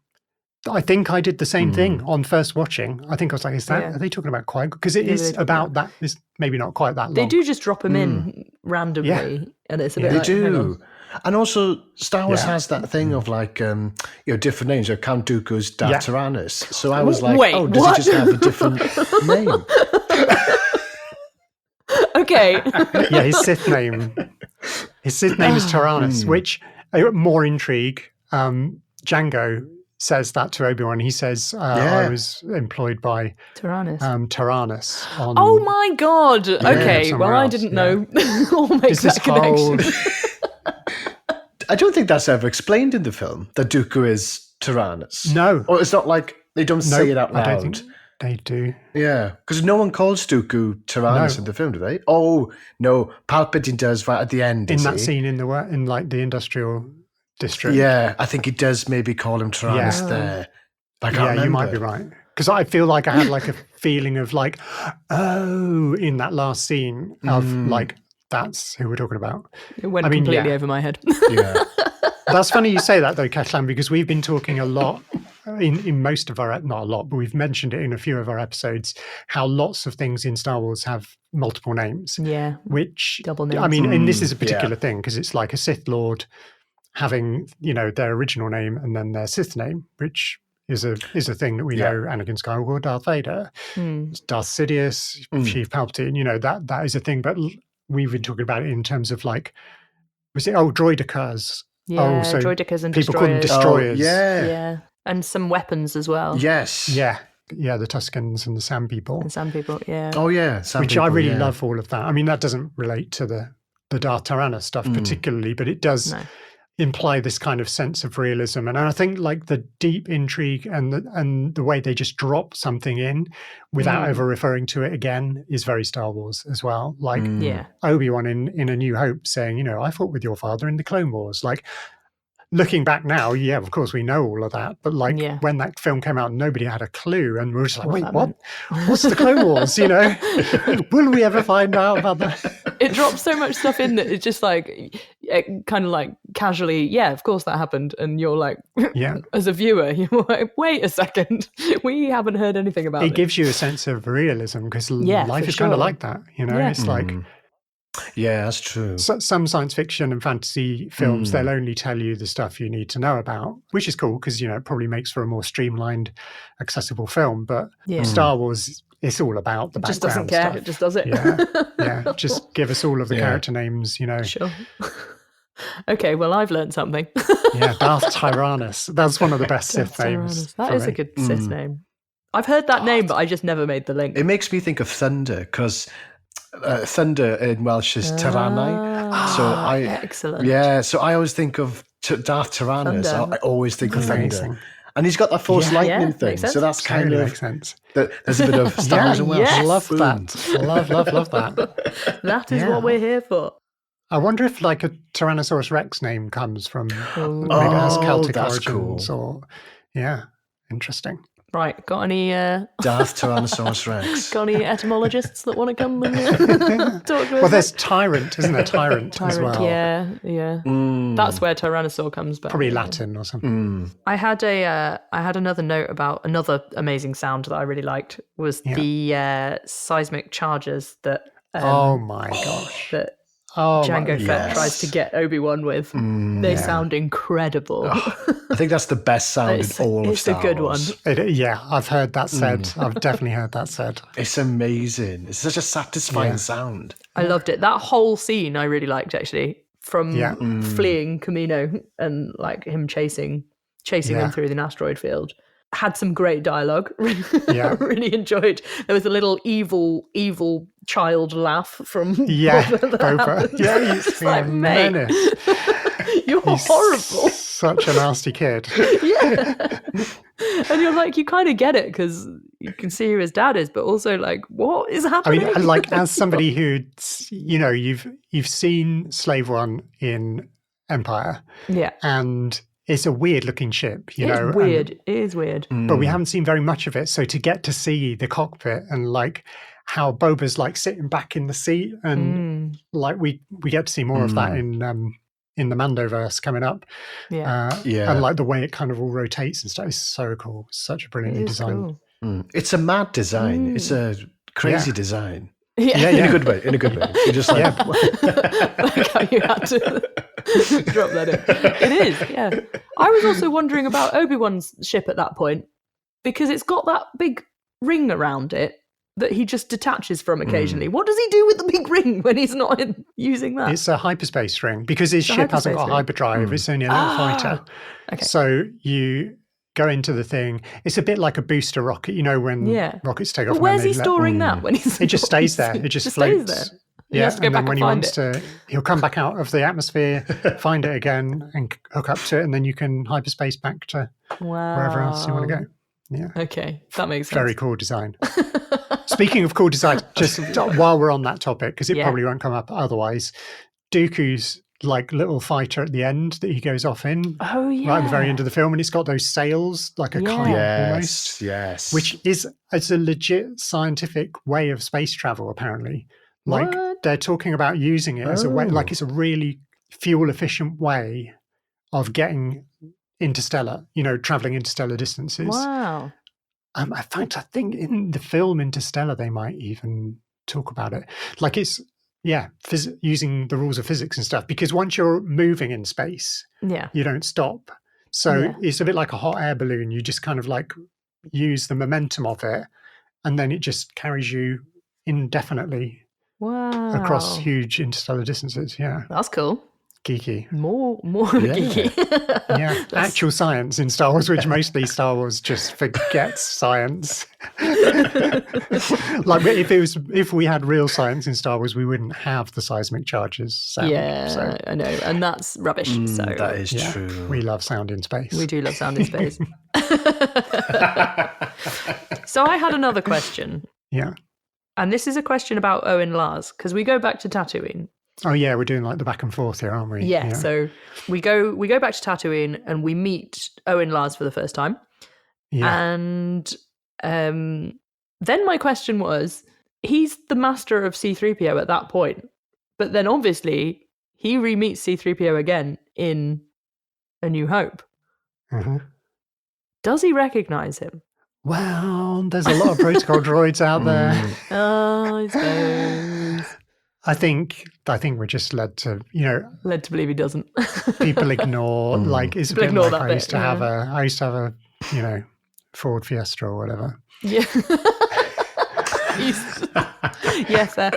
I think I did the same thing on first watching. I think I was like, are they talking about Qui-Gon? Because it is about that, it's maybe not quite that long. They do just drop him in randomly. And it's a bit They do. And also, Star Wars has that thing of different names. So Count Dooku's Darth Tyrannus. So I was like, wait, does he just have a different name? Okay. Yeah, his Sith name is Tyrannus, which more intrigue. Django says that to Obi-Wan. He says, I was employed by Tyrannus. Oh my God. Okay, well, I didn't know. I'll make that connection. I don't think that's ever explained in the film, that Dooku is Tyrannus. No. Or it's not like they don't say it out loud. I don't think they do. Yeah, because no one calls Dooku Tyrannus in the film, do they? Oh, no, Palpatine does right at the end, in that scene in the industrial district. Yeah, I think he does maybe call him Tyrannus there. I can't remember. You might be right. Because I feel like I had a feeling of in that last scene of that's who we're talking about. It went completely over my head. Yeah. That's funny you say that though, Kathleen, because we've been talking a lot in most of our, not a lot, but we've mentioned it in a few of our episodes, how lots of things in Star Wars have multiple names. Yeah. Which, double names. I mean, and this is a particular thing because it's like a Sith Lord having, their original name and then their Sith name, which is a thing that we know. Anakin Skywalker, Darth Vader, Darth Sidious, Chief Palpatine, that is a thing. But we've been talking about it in terms of droidicas. Yeah, so droidicas and people destroyers. couldn't destroy us. Yeah. And some weapons as well. Yes. Yeah, the Tuscans and the Sand People. Yeah. Oh, yeah. I really love all of that. I mean, that doesn't relate to the Darth Tyrannus stuff particularly, but it does imply this kind of sense of realism. And I think the deep intrigue and the way they just drop something in without ever referring to it again is very Star Wars as well. Obi-Wan in A New Hope saying, I fought with your father in the Clone Wars. Looking back now, of course we know all of that. But when that film came out, nobody had a clue. And we were just like, wait, what? What's the Clone Wars? Will we ever find out about that? It drops so much stuff in that it's just it kind of casually, yeah, of course that happened. And you're like, Yeah. as a viewer, you're like, wait a second, we haven't heard anything about it. It gives you a sense of realism because Yeah, life for is kind of sure. like that. You know, Yeah. it's like Yeah, that's true. some science fiction and fantasy films, they'll only tell you the stuff you need to know about, which is cool because, you know, it probably makes for a more streamlined, accessible film. But Star Wars, it's all about the just background doesn't care. stuff. It just does it. Yeah. Just give us all of the character names, you know. Sure. Okay, well, I've learned something. Yeah, Darth Tyrannus. That's one of the best Sith Darth names. Tyrannus. That is a good Sith name. I've heard that name, but I just never made the link. It makes me think of thunder because thunder in Welsh is Tyrannai. Excellent. Yeah, so I always think of Darth Tyrannus. I always think of thunder. And he's got that force lightning thing. So that's kind of makes sense. There's a bit of Star Wars in Welsh. Yes. Love that. Love that. That is what we're here for. I wonder if like a Tyrannosaurus Rex name comes from maybe it has Celtic origins or interesting. Right, got any Darth Tyrannosaurus Rex. got any etymologists that want to come and talk to us? Well, there's tyrant, isn't there? Tyrant as well. Yeah. That's where Tyrannosaur comes back. Probably Latin or something. I had another note about another amazing sound that I really liked was the seismic charges that oh my gosh. that Jango Fett tries to get Obi-Wan with. They sound incredible. I think that's the best sound in all of Star Wars. It's a good one. I've heard that said. I've definitely heard that said. It's amazing. It's such a satisfying sound. I loved it. That whole scene I really liked, actually, from fleeing Kamino and like him chasing him through the asteroid field. Had some great dialogue. I really enjoyed. There was a little evil child laugh from Boba. Yeah, he's like, mate, menace. You're horrible. Such a nasty kid. Yeah. And you're like, you kind of get it because you can see who his dad is, but also like, what is happening? I mean, like as somebody who, you know, you've seen Slave One in Empire, and it's a weird looking ship, you know. It's weird. It is weird. But we haven't seen very much of it. So to get to see the cockpit and like how Boba's like sitting back in the seat and like we get to see more of that in the Mandoverse coming up. And like the way it kind of all rotates and stuff is so cool. Such a brilliantly designed. Cool. It's a mad design. It's a crazy design. In a good way. You're just like, like how you had to drop that in. It is, yeah. I was also wondering about Obi-Wan's ship at that point because it's got that big ring around it that he just detaches from occasionally. What does he do with the big ring when he's not using that? It's a hyperspace ring because his ship hasn't got hyperdrive. It's only a little fighter. Okay. So you go into the thing. It's a bit like a booster rocket, you know, when rockets take off. But where's he storing that when he's? It just stays there. It just floats. Stays there. Yeah, and then when he wants to, he'll come back out of the atmosphere, find it again, and hook up to it, and then you can hyperspace back to wherever else you want to go. Yeah. Okay, that makes sense. Very cool design. Speaking of cool design, just while we're on that topic, because it probably won't come up otherwise, Dooku's like little fighter at the end that he goes off in. Oh yeah. Right at the very end of the film, and it's got those sails like a kite almost. Yes. Which is a legit scientific way of space travel, apparently. Like they're talking about using it as a way, like it's a really fuel efficient way of getting interstellar, you know, traveling interstellar distances. Wow. In fact, I think in the film Interstellar, they might even talk about it. Like it's, using the rules of physics and stuff, because once you're moving in space, you don't stop. So it's a bit like a hot air balloon. You just kind of like use the momentum of it, and then it just carries you indefinitely across huge interstellar distances. Yeah. That's cool. Geeky. More geeky. Yeah. Actual science in Star Wars, which mostly Star Wars just forgets science. Like if we had real science in Star Wars, we wouldn't have the seismic charges sound. So. I know. And that's rubbish. So that is true. We love sound in space. We do love sound in space. So I had another question. Yeah. And this is a question about Owen Lars, because we go back to Tatooine. Oh yeah, we're doing like the back and forth here, aren't we? Yeah. So we go back to Tatooine and we meet Owen Lars for the first time. Yeah. And then my question was, he's the master of C-3PO at that point, but then obviously he re-meets C-3PO again in A New Hope. Does he recognize him? Well, there's a lot of protocol droids out there. Oh, I suppose. I think we're just led to believe he doesn't. people ignore like it's a People bit ignore like that I used bit, to have a Ford Fiesta or whatever. Yeah. Yeah, fair.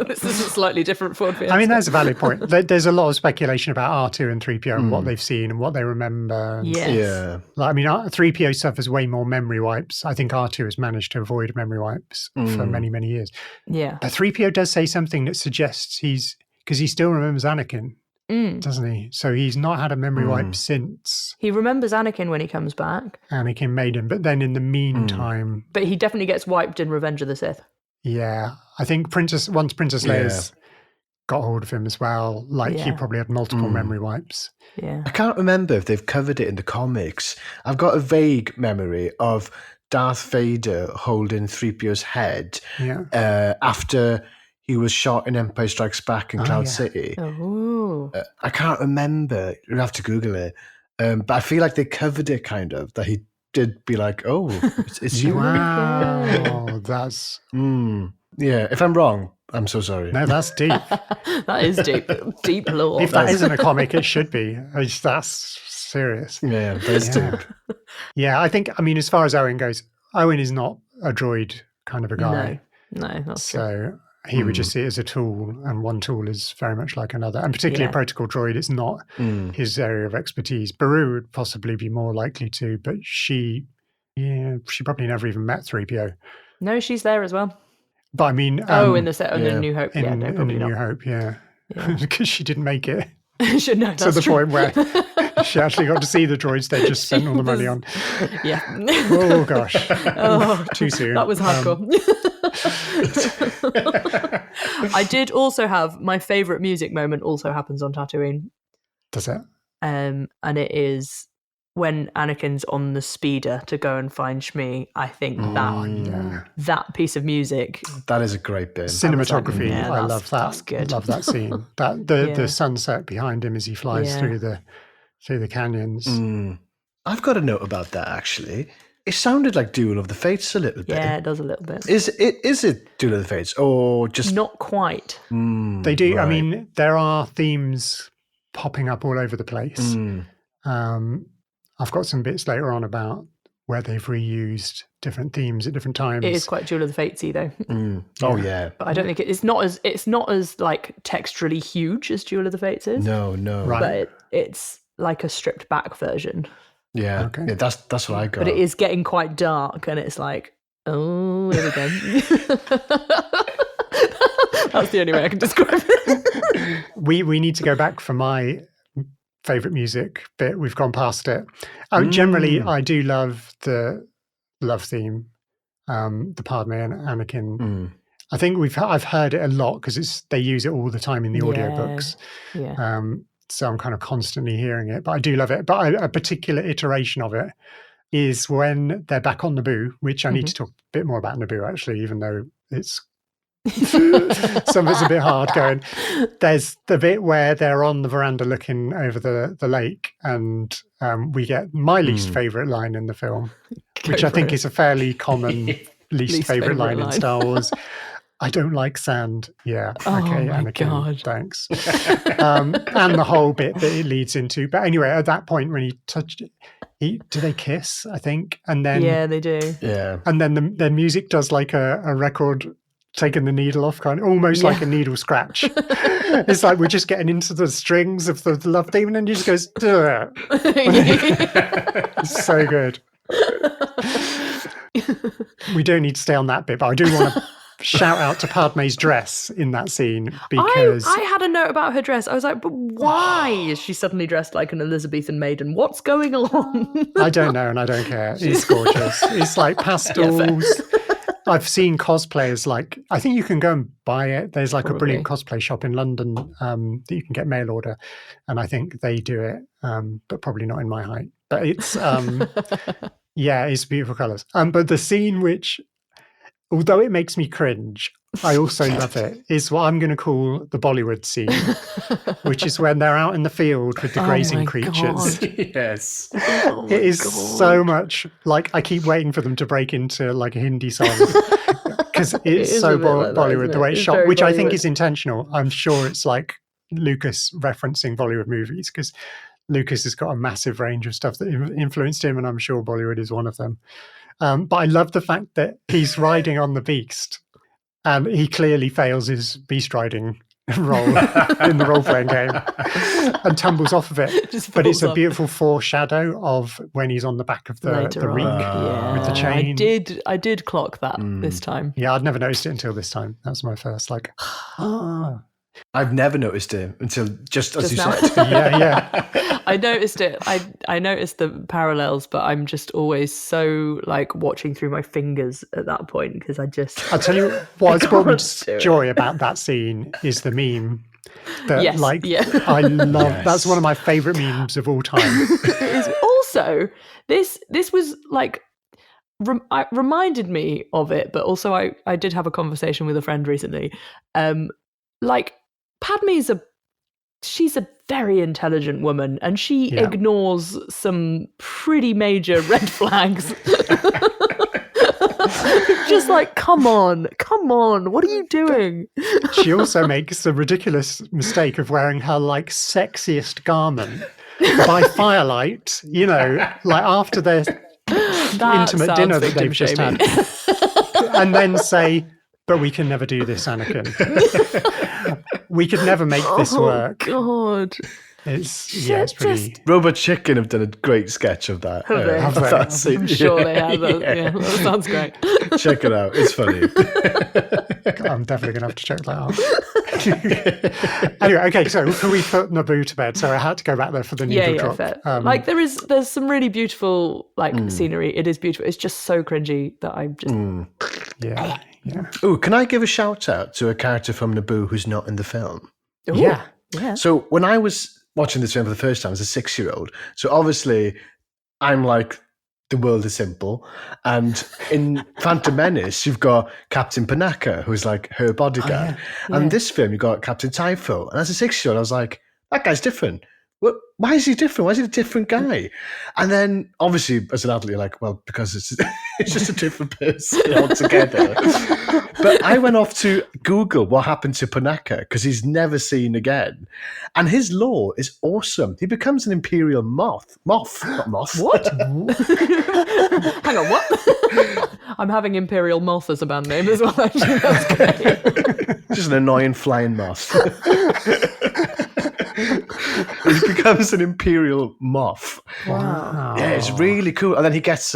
This is a slightly different Ford Fiesta. I mean, that's a valid point. There's a lot of speculation about R2 and 3PO and what they've seen and what they remember. Yes. Yeah. Like, I mean, 3PO suffers way more memory wipes. I think R2 has managed to avoid memory wipes for many, many years. Yeah. But 3PO does say something that suggests because he still remembers Anakin, doesn't he? So he's not had a memory wipe since. He remembers Anakin when he comes back. Anakin made him. But then in the meantime... But he definitely gets wiped in Revenge of the Sith. Yeah. I think Princess Leia's got hold of him as well. Like, he probably had multiple memory wipes. Yeah. I can't remember if they've covered it in the comics. I've got a vague memory of Darth Vader holding 3PO's head after he was shot in Empire Strikes Back in Cloud City. Oh. I can't remember. You'll have to Google it. But I feel like they covered it kind of, that he did be like, oh, it's you. Wow. That's... Yeah, if I'm wrong, I'm so sorry. No, that's deep. That is deep. Deep lore. If that isn't a comic, it should be. That's serious. Yeah, that's deep. Yeah, I mean, as far as Owen goes, Owen is not a droid kind of a guy. No, that's true. So he would just see it as a tool, and one tool is very much like another. And particularly a protocol droid, it's not his area of expertise. Beru would possibly be more likely to, but she probably never even met 3PO. No, she's there as well. But I mean... in the set of the New Hope. In no, probably the New not. Hope, because she didn't make it. No, to the point where she actually got to see the droids they just spent all the money on. Yeah. Oh, gosh. Too soon. That was hardcore. I did also have my favourite music moment also happens on Tatooine. Does it? And it is when Anakin's on the speeder to go and find Shmi. I think that piece of music. That is a great bit. Cinematography, like, I love that. That's good. Love that scene. The sunset behind him as he flies through the canyons. I've got a note about that, actually. It sounded like Duel of the Fates a little bit. Yeah, it does a little bit. Is it Duel of the Fates or just... Not quite. They do. Right. I mean, there are themes popping up all over the place. I've got some bits later on about where they've reused different themes at different times. It is quite Duel of the Fatesy though. Oh yeah, but I don't think it's not as like texturally huge as Duel of the Fates is. No, right. But it's like a stripped back version. Yeah, okay. Yeah, that's what I got. But it is getting quite dark, and it's like, oh, here we go. That's the only way I can describe it. We need to go back for my favorite music bit. We've gone past it. Generally, I do love the love theme, the Padme and Anakin. I think I've heard it a lot because they use it all the time in the audiobooks. Yeah. So I'm kind of constantly hearing it, but I do love it. But a particular iteration of it is when they're back on Naboo, which I need to talk a bit more about Naboo actually, even though it's some of it's a bit hard going. There's the bit where they're on the veranda looking over the lake, and we get my least favorite line in the film, which I think is a fairly common least favorite line in Star Wars. I don't like sand. Yeah. Okay, Anakin. God. Thanks. And the whole bit that it leads into. But anyway, at that point when he touched it, do they kiss? I think, and then they do. Yeah, and then the music does like a record taking the needle off, kind of almost like a needle scratch. It's like we're just getting into the strings of the love theme, and then he just goes, it's so good. We don't need to stay on that bit, but I do want to shout out to Padme's dress in that scene, because I had a note about her dress. I was like, but why is she suddenly dressed like an Elizabethan maiden? What's going on? I don't know, and I don't care. It's gorgeous. It's like pastels. I've seen cosplayers, like, I think you can go and buy it. There's like a brilliant cosplay shop in London that you can get mail order, and I think they do it, but probably not in my height. But it's it's beautiful colours. But the scene which, although it makes me cringe, I also love it is what I'm going to call the Bollywood scene, which is when they're out in the field with the grazing creatures. Yes. It is so much like I keep waiting for them to break into like a Hindi song because it's is so a bit like that, Bollywood isn't the way it? it's It's shot, very which I think Bollywood. is intentional. I'm sure it's like Lucas referencing Bollywood movies because Lucas has got a massive range of stuff that influenced him, and I'm sure Bollywood is one of them. But I love the fact that he's riding on the beast, and he clearly fails his beast riding role in the role-playing game and tumbles off of it. But it's a beautiful foreshadow of when he's on the back of the rig with the chain. I did clock that this time. Yeah, I'd never noticed it until this time. That was my first like, I've never noticed it until just as you now. said. Yeah. I noticed it. I noticed the parallels, but I'm just always so like watching through my fingers at that point because I'll tell you what's brought me joy about that scene is the meme. That, I love. That's one of my favorite memes of all time. Also, this was like reminded me of it, but also I did have a conversation with a friend recently. Like Padme's she's a very intelligent woman, and she ignores some pretty major red flags. Just like, come on, what are you doing? She also makes the ridiculous mistake of wearing her like sexiest garment by firelight, you know, like after their intimate dinner that they've just had. And then say, but we can never do this, Anakin. We could never make this work. God. It's pretty. Robot Chicken have done a great sketch of that. I'm sure they have. Yeah, that sounds great. Check it out. It's funny. I'm definitely going to have to check that out. Anyway, okay, so can we put Naboo to bed? So I had to go back there for the needle drop. Like there's some really beautiful scenery. It is beautiful. It's just so cringy that I'm just... Yeah. Oh, can I give a shout out to a character from Naboo who's not in the film? Ooh, yeah. So when I was watching this film for the first time as a 6-year-old, so obviously I'm like, the world is simple. And in Phantom Menace, you've got Captain Panaka, who's like her bodyguard. And in this film, you've got Captain Typho. And as a 6-year-old, I was like, that guy's different. Why is he different? Why is he a different guy? And then, obviously, as an adult, you're like, well, because it's just a different person altogether. But I went off to Google what happened to Panaka because he's never seen again. And his lore is awesome. He becomes an Imperial moth. Not moth. What? Hang on, what? I'm having Imperial Moth as a band name as well, actually. That's great. Just an annoying flying moth. He becomes an Imperial moth. Wow. Yeah, it's really cool. And then he gets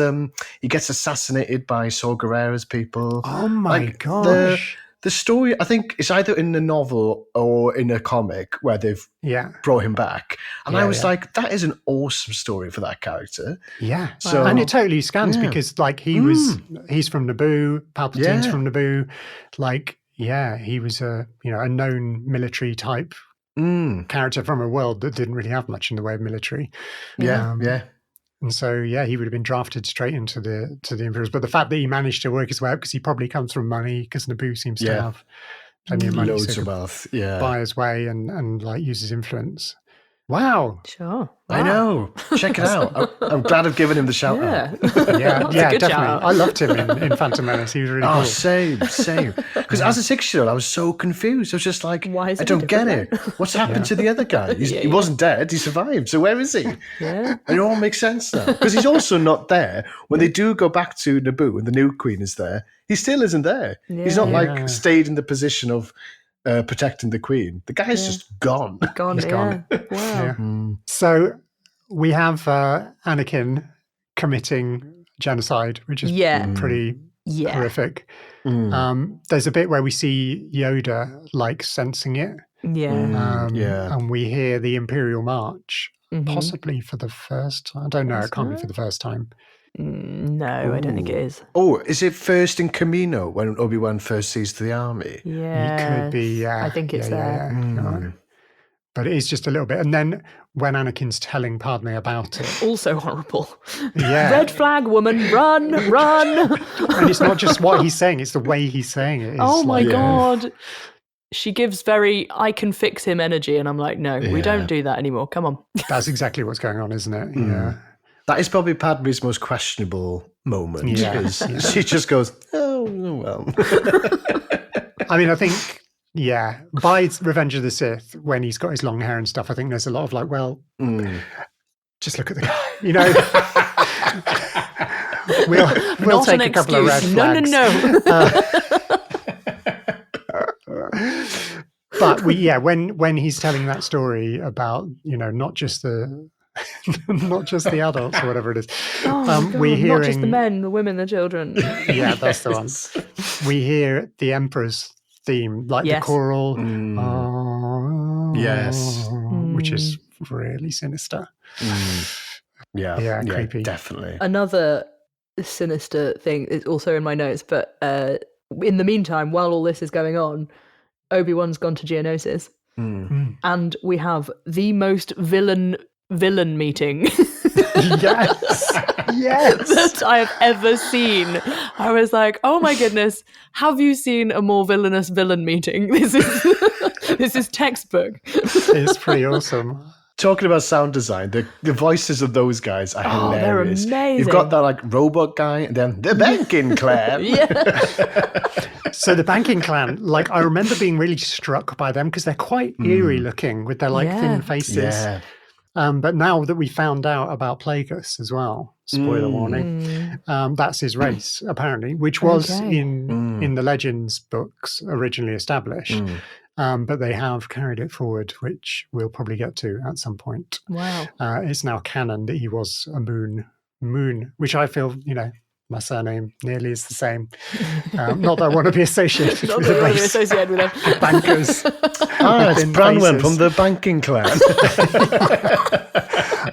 assassinated by Saw Gerrera's people. Oh my gosh. The story, I think, is either in the novel or in a comic where they've brought him back. And I was like, that is an awesome story for that character. Yeah. So, and it totally scans because like he's from Naboo, Palpatine's from Naboo. Like, he was a known military type character from a world that didn't really have much in the way of military. And so, he would have been drafted straight into the Imperials. But the fact that he managed to work his way up, because he probably comes from money, because Naboo seems to have plenty of money, loads of wealth, buy his way and like use his influence. Wow. Sure. Wow. I know. Check it out. I'm glad I've given him the shout out. Yeah, definitely. I loved him in Phantom Menace. He was really cool. Same. Because as a 6-year-old, I was so confused. I was just like, I don't get it. What's happened to the other guy? He wasn't dead. He survived. So where is he? Yeah. And it all makes sense now. Because he's also not there. When they do go back to Naboo and the new queen is there, he still isn't there. Yeah. He's not like stayed in the position of protecting the queen. The guy's just gone. He's gone. Wow. Yeah. So we have Anakin committing genocide, which is pretty horrific. There's a bit where we see Yoda like sensing it. And we hear the Imperial March, possibly for the first time. I don't know. It can't be for the first time. No, I don't think it is. Oh, is it first in Camino when Obi-Wan first sees the army? Yeah, it could be. I think it's there. But it is just a little bit. And then when Anakin's telling Padme about it. Also horrible. Yeah. Red flag, woman, run. And it's not just what he's saying, it's the way he's saying it. Oh my God. She gives very, I can fix him energy. And I'm like, no, we don't do that anymore. Come on. That's exactly what's going on, isn't it? Yeah. That is probably Padme's most questionable moment. Yeah. She just goes, oh, well. I mean, I think... Yeah, by Revenge of the Sith, when he's got his long hair and stuff, I think there's a lot of like, well, just look at the guy, you know. we'll take a couple of red flags. No. But when he's telling that story about, you know, not just the adults or whatever it is, we're hearing not just the men, the women, the children. Yeah, that's the one. We hear the Emperor's theme, like the choral, which is really sinister. Yeah, creepy, definitely. Another sinister thing is also in my notes, but in the meantime, while all this is going on, Obi-Wan's gone to Geonosis, and we have the most villain meeting. Yes, that I have ever seen. I was like, oh my goodness, have you seen a more villainous villain meeting? This is textbook. It's pretty awesome. Talking about sound design, the voices of those guys are hilarious. They're amazing. You've got that like robot guy, and then the banking clan. So the banking clan, like I remember being really struck by them because they're quite eerie looking with their like thin faces. Yeah. But now that we found out about Plagueis as well, spoiler warning, that's his race apparently, which was in the Legends books originally established. But they have carried it forward, which we'll probably get to at some point. Wow. It's now canon that he was a moon, which I feel, you know, my surname nearly is the same. Not that I want to be associated with the race. Associated with them. Bankers. It's Branwen from the banking clan.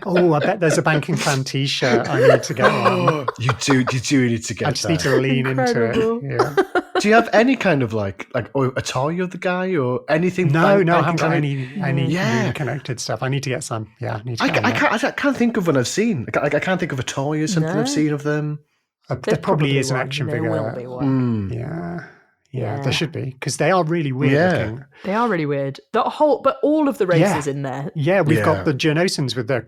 Oh, I bet there's a banking clan t-shirt. I need to get one. You do need to get I just need to lean into it. Yeah. Do you have any kind of like a toy of the guy or anything? No, I haven't got any connected stuff. I need to get some. Yeah, I need to get I can't think of one I've seen. I can't think of a toy or something I've seen of them. There probably is an action figure. There will be one. Yeah, there should be because they are really weird looking. They are really weird. But all of the races in there. Yeah, we've got the Geonosians with their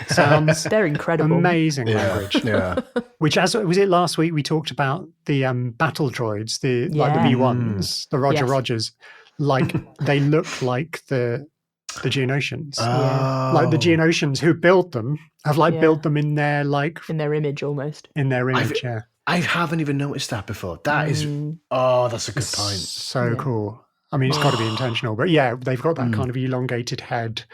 sounds. They're incredible. Amazing language. Yeah. Which, as was it last week, we talked about the battle droids, like the B1s, the Rogers. Like they look like the Geonosians. Like the Geonosians who build them have built them in their in their image almost. In their image, I haven't even noticed that before. That is, that's a good point. So cool. I mean, it's got to be intentional, but yeah, they've got that kind of elongated head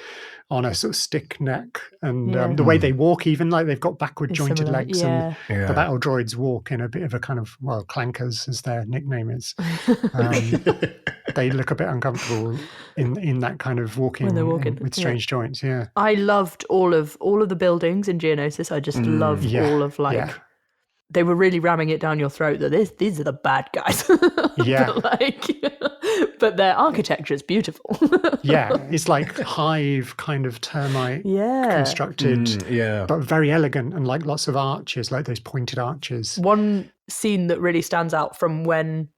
on a sort of stick neck, and the way they walk, even like they've got backward jointed legs, and the battle droids walk in a bit of a kind of clankers, as their nickname is. They look a bit uncomfortable in that kind of walking, when they're walking with strange joints. Yeah, I loved all of the buildings in Geonosis. I just loved all of they were really ramming it down your throat that these are the bad guys. But their architecture is beautiful. It's like hive kind of termite constructed, but very elegant and like lots of arches, like those pointed arches. One scene that really stands out from when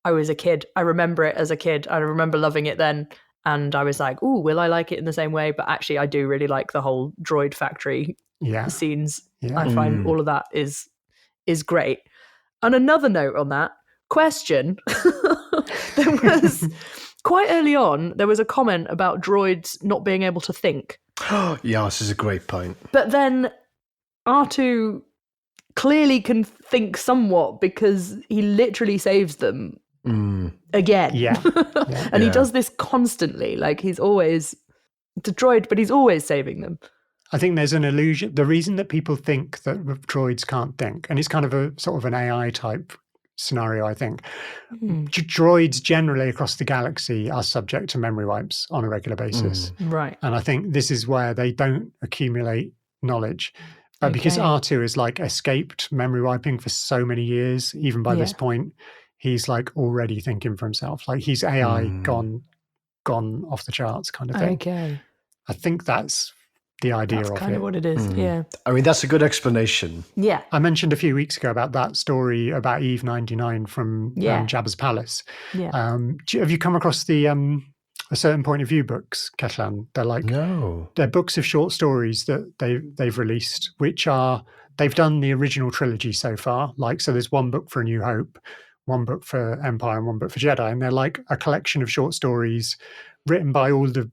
I was a kid, I remember it as a kid. I remember loving it then. And I was like, ooh, will I like it in the same way? But actually, I do really like the whole droid factory scenes. Yeah. I find all of that is great. And another note on that, question. There was, quite early on, there was a comment about droids not being able to think. Yeah, this is a great point. But then R2 clearly can think somewhat because he literally saves them again. And he does this constantly. Like he's always the droid, but he's always saving them. I think there's an illusion. The reason that people think that droids can't think, and it's kind of a sort of an AI type scenario, I think. Droids generally across the galaxy are subject to memory wipes on a regular basis. Right. And I think this is where they don't accumulate knowledge. But because R2 is like escaped memory wiping for so many years, even by this point, he's like already thinking for himself. Like he's AI gone gone off the charts kind of thing. Okay. I think that's the idea That's of kind it. of what it is. Yeah. I mean, that's a good explanation. Yeah. I mentioned a few weeks ago about that story about Eve 99 from Jabba's Palace. Yeah. Have you come across the A Certain Point of View books, Keslan? They're books of short stories that they've released, which are, they've done the original trilogy so far. Like, so there's one book for A New Hope, one book for Empire, and one book for Jedi, and they're like a collection of short stories written by all the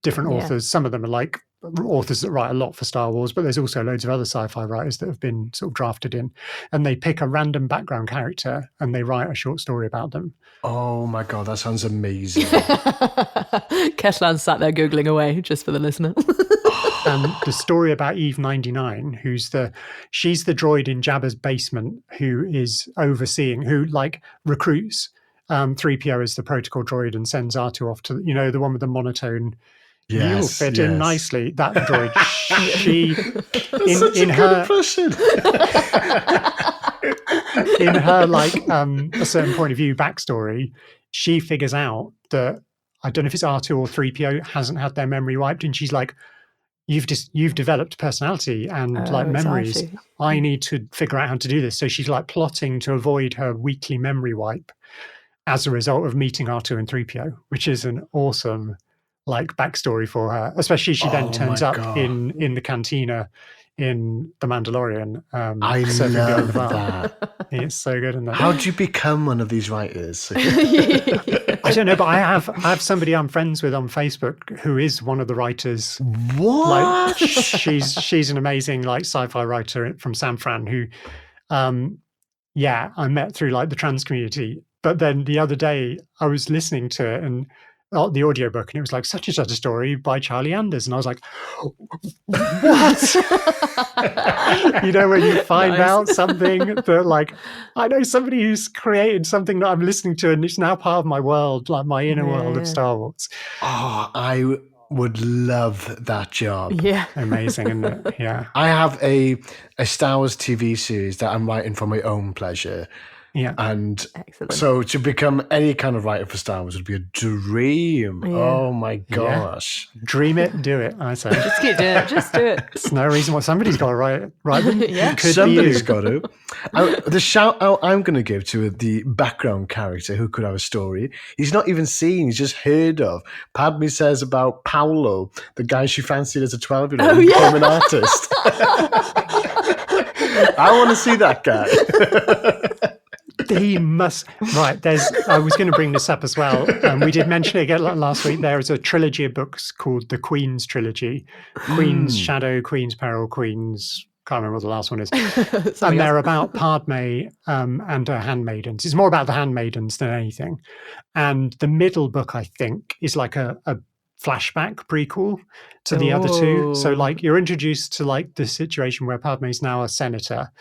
different authors. Some of them are like authors that write a lot for Star Wars, but there's also loads of other sci-fi writers that have been sort of drafted in, and they pick a random background character and they write a short story about them. Oh my God, that sounds amazing. Keslan sat there Googling away, just for the listener. And the story about Eve 99, she's the droid in Jabba's basement who is overseeing, who like recruits 3PO as the protocol droid and sends R2 off to, the one with the monotone. You'll fit in nicely. That droid, in her like A Certain Point of View backstory, she figures out that, I don't know if it's R2 or 3PO, hasn't had their memory wiped, and she's like, you've developed personality and like memories. I need to figure out how to do this. So she's like plotting to avoid her weekly memory wipe as a result of meeting R2 and 3PO, which is an awesome like backstory for her. Especially she then turns up in the cantina in The Mandalorian. I love that. It's so good in that. How do you become one of these writers? I don't know, but I have somebody I'm friends with on Facebook who is one of the writers. What? Like, she's an amazing like sci-fi writer from San Fran who, I met through like the trans community. But then the other day I was listening to it and the audiobook, and it was like such and such a story by Charlie Anders, and I was like, what? When you find out something that like, I know somebody who's created something that I'm listening to and it's now part of my world, like my inner world of Star Wars. Oh, I would love that job. Yeah. Amazing, isn't it? Yeah. I have a Star Wars TV series that I'm writing for my own pleasure. Yeah. And excellent. So to become any kind of writer for Star Wars would be a dream. Yeah. Oh my gosh. Yeah. Dream it, do it, I say. Just keep doing it. Just do it. There's no reason why somebody's got to write them. Yeah. Somebody's got to. The shout out I'm going to give to the background character who could have a story. He's not even seen, he's just heard of. Padme says about Paolo, the guy she fancied as a 12-year-old, who became an artist. I want to see that guy. He must. Right, I was going to bring this up as well. We did mention it again last week. There is a trilogy of books called the Queen's Trilogy. Queen's Shadow, Queen's Peril, Queen's... can't remember what the last one is. And they're about Padme and her handmaidens. It's more about the handmaidens than anything. And the middle book, I think, is like a flashback prequel to the other two. So like you're introduced to like the situation where Padme is now a senator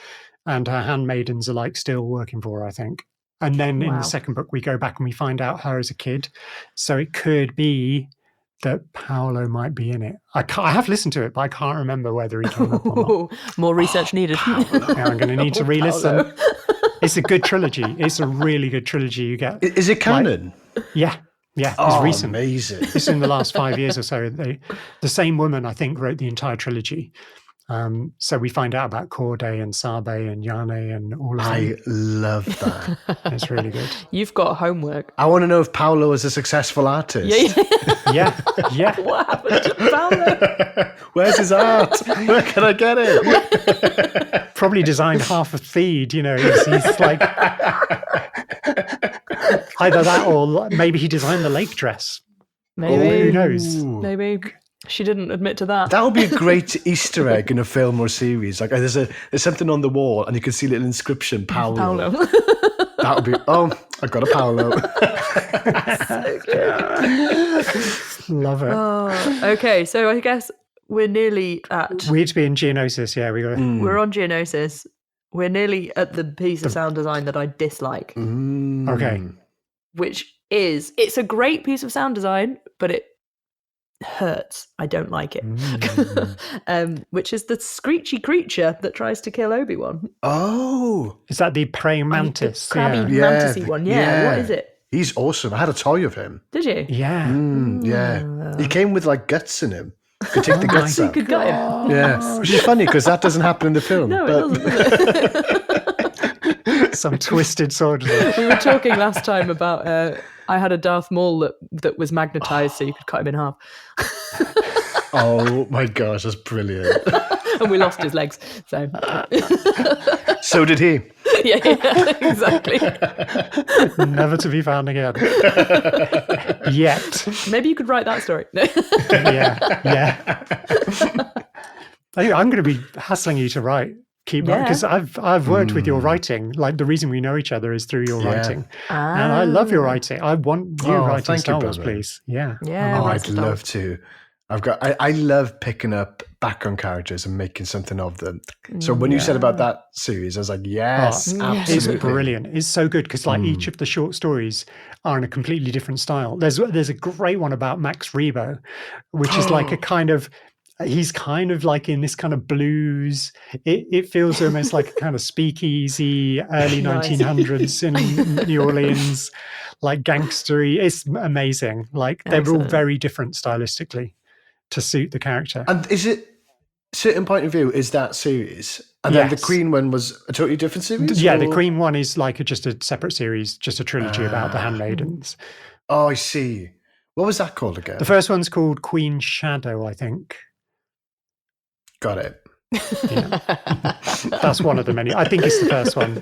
and her handmaidens are like still working for her, I think. And then in the second book, we go back and we find out her as a kid. So it could be that Paolo might be in it. I have listened to it, but I can't remember whether he came up or not. More research needed. Yeah, I'm going to need to re-listen. It's a good trilogy. It's a really good trilogy. You get. Is it canon? Yeah. It's recent. Amazing. It's in the last 5 years or so. The same woman, I think, wrote the entire trilogy. So we find out about Corday and Sabe and Yane and all of them. I love that. It's really good. You've got homework. I want to know if Paolo is a successful artist. Yeah. What happened to Paolo? Where's his art? Where can I get it? Probably designed half a feed, he's like either that or maybe he designed the lake dress. Maybe. Who knows? Maybe. She didn't admit to that. That would be a great Easter egg in a film or series. Like there's something on the wall and you can see a little inscription, Paolo. That would be, I got a Paolo. So good. Love it. Oh, okay, so I guess we're nearly at... We need to be in Geonosis, yeah. We're on Geonosis. We're nearly at the piece of sound design that I dislike. Okay. Which is, it's a great piece of sound design, but it hurts. I don't like it. Which is the screechy creature that tries to kill Obi-Wan. Oh. Is that the praying mantis? The crabby mantis-y one. Yeah. What is it? He's awesome. I had a toy of him. Did you? Yeah. Yeah. He came with like guts in him. You could take the guts So you out. could gut him. Yeah. Which is funny because that doesn't happen in the film. No, it doesn't. Does it? Some twisted sword. We were talking last time about I had a Darth Maul that was magnetized so you could cut him in half. Oh my gosh, that's brilliant. And we lost his legs. So So did he. yeah, exactly. Never to be found again. Yet. Maybe you could write that story. No. Yeah. I'm going to be hassling you to write. Keep because I've worked with your writing. Like the reason we know each other is through your writing, and I love your writing. I want you writing Star Wars, please. Yeah. Yeah. I'd love to. I love picking up background characters and making something of them. So when you said about that series, I was like, yes, absolutely. It's brilliant. It's so good because like each of the short stories are in a completely different style. There's a great one about Max Rebo, which is like a kind of, he's kind of like in this kind of blues. It feels almost like a kind of speakeasy early 1900s in New Orleans, like gangstery. It's amazing. Like they're all very different stylistically to suit the character. And is it certain point of view is that series? And then the Queen one was a totally different series? Yeah, the Queen one is like just a separate series, just a trilogy about the handmaidens. Oh, I see. What was that called again? The first one's called Queen Shadow, I think. Got it. Yeah. That's one of the many. I think it's the first one.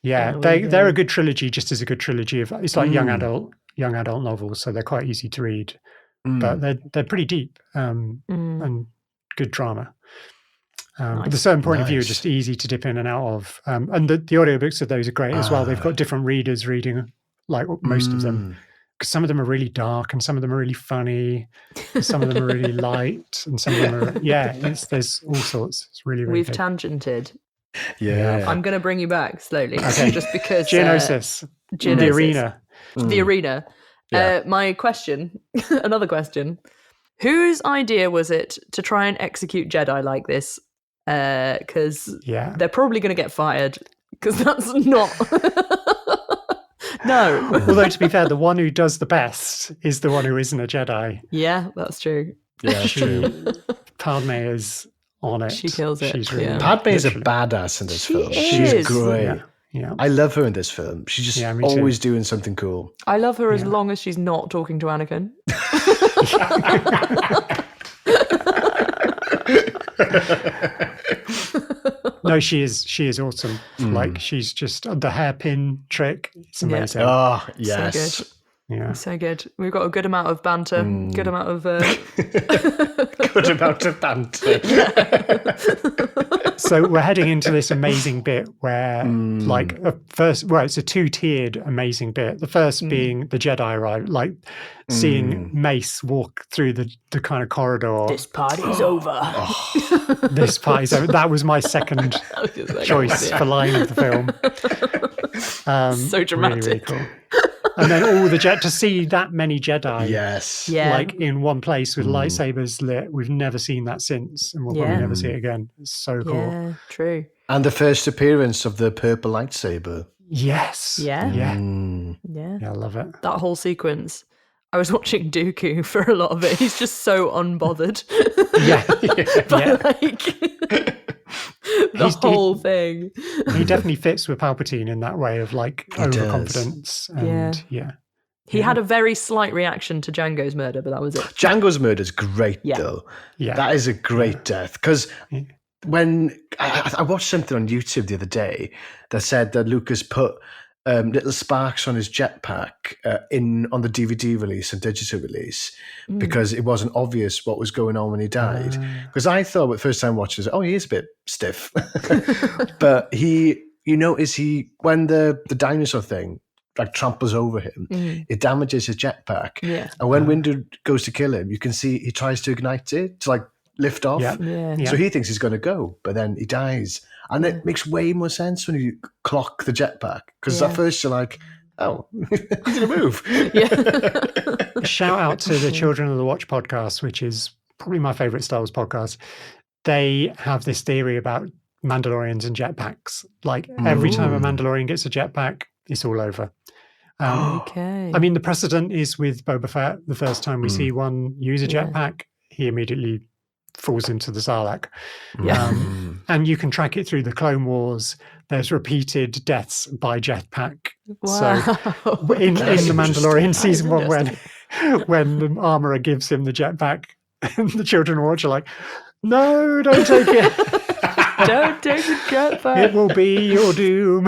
Yeah, they're a good trilogy, just as a good trilogy of. It's like young adult novels, so they're quite easy to read, but they're pretty deep and good drama. But the certain point of view are just easy to dip in and out of, and the audiobooks of those are great as well. They've got different readers reading, like most of them. Because some of them are really dark and some of them are really funny, and some of them are really light, and some of them are there's all sorts. It's really, really We've good. tangented. Yeah. I'm going to bring you back slowly, just because Geonosis, the arena. The arena. My question, another question: whose idea was it to try and execute Jedi like this? Because they're probably going to get fired because that's not. No. Although, to be fair, the one who does the best is the one who isn't a Jedi. Yeah, that's true. Yeah, true. Padme is on it. She kills it. She's really Padme is a badass in this film. She's great. Yeah. I love her in this film. She's just always doing something cool. I love her as long as she's not talking to Anakin. No, she is awesome. Like she's just the hairpin trick. It's amazing. Oh, yes. So good. Yeah. So good. We've got a good amount of banter, good amount of good amount of banter. So we're heading into this amazing bit where like it's a two-tiered amazing bit. The first being the Jedi arrive, like seeing Mace walk through the kind of corridor. This party's over. This party's over. That was my second choice for line of the film. So dramatic. Really, really cool. And then all the to see that many Jedi, like in one place with lightsabers lit. We've never seen that since, and we'll probably never see it again. It's so cool. Yeah, true. And the first appearance of the purple lightsaber. Yes. Yeah. Yeah. Yeah. I love it. That whole sequence. I was watching Dooku for a lot of it. He's just so unbothered. The whole thing. He definitely fits with Palpatine in that way of like overconfidence. And He had a very slight reaction to Django's murder, but that was it. Django's murder is great, though. Yeah. That is a great death. Because when I watched something on YouTube the other day that said that Lucas put little sparks on his jetpack on the DVD release and digital release because it wasn't obvious what was going on when he died. Because I thought the first time watching it, he is a bit stiff. But you notice when the dinosaur thing like tramples over him, it damages his jetpack. Yeah. And when Windu goes to kill him, you can see he tries to ignite it to like lift off. So he thinks he's going to go, but then he dies. And it makes way more sense when you clock the jetpack. Because at first you're like, oh, he's going to move. Shout out to the Children of the Watch podcast, which is probably my favorite Star Wars podcast. They have this theory about Mandalorians and jetpacks. Like every time a Mandalorian gets a jetpack, it's all over. Okay. I mean, the precedent is with Boba Fett. The first time we see one use a jetpack, he immediately falls into the Sarlacc. And you can track it through the Clone Wars. There's repeated deaths by jetpack. Wow. So in The Mandalorian season 1, when the armorer gives him the jetpack, and the children watch are like, no, don't take it. Don't take the jetpack. It will be your doom.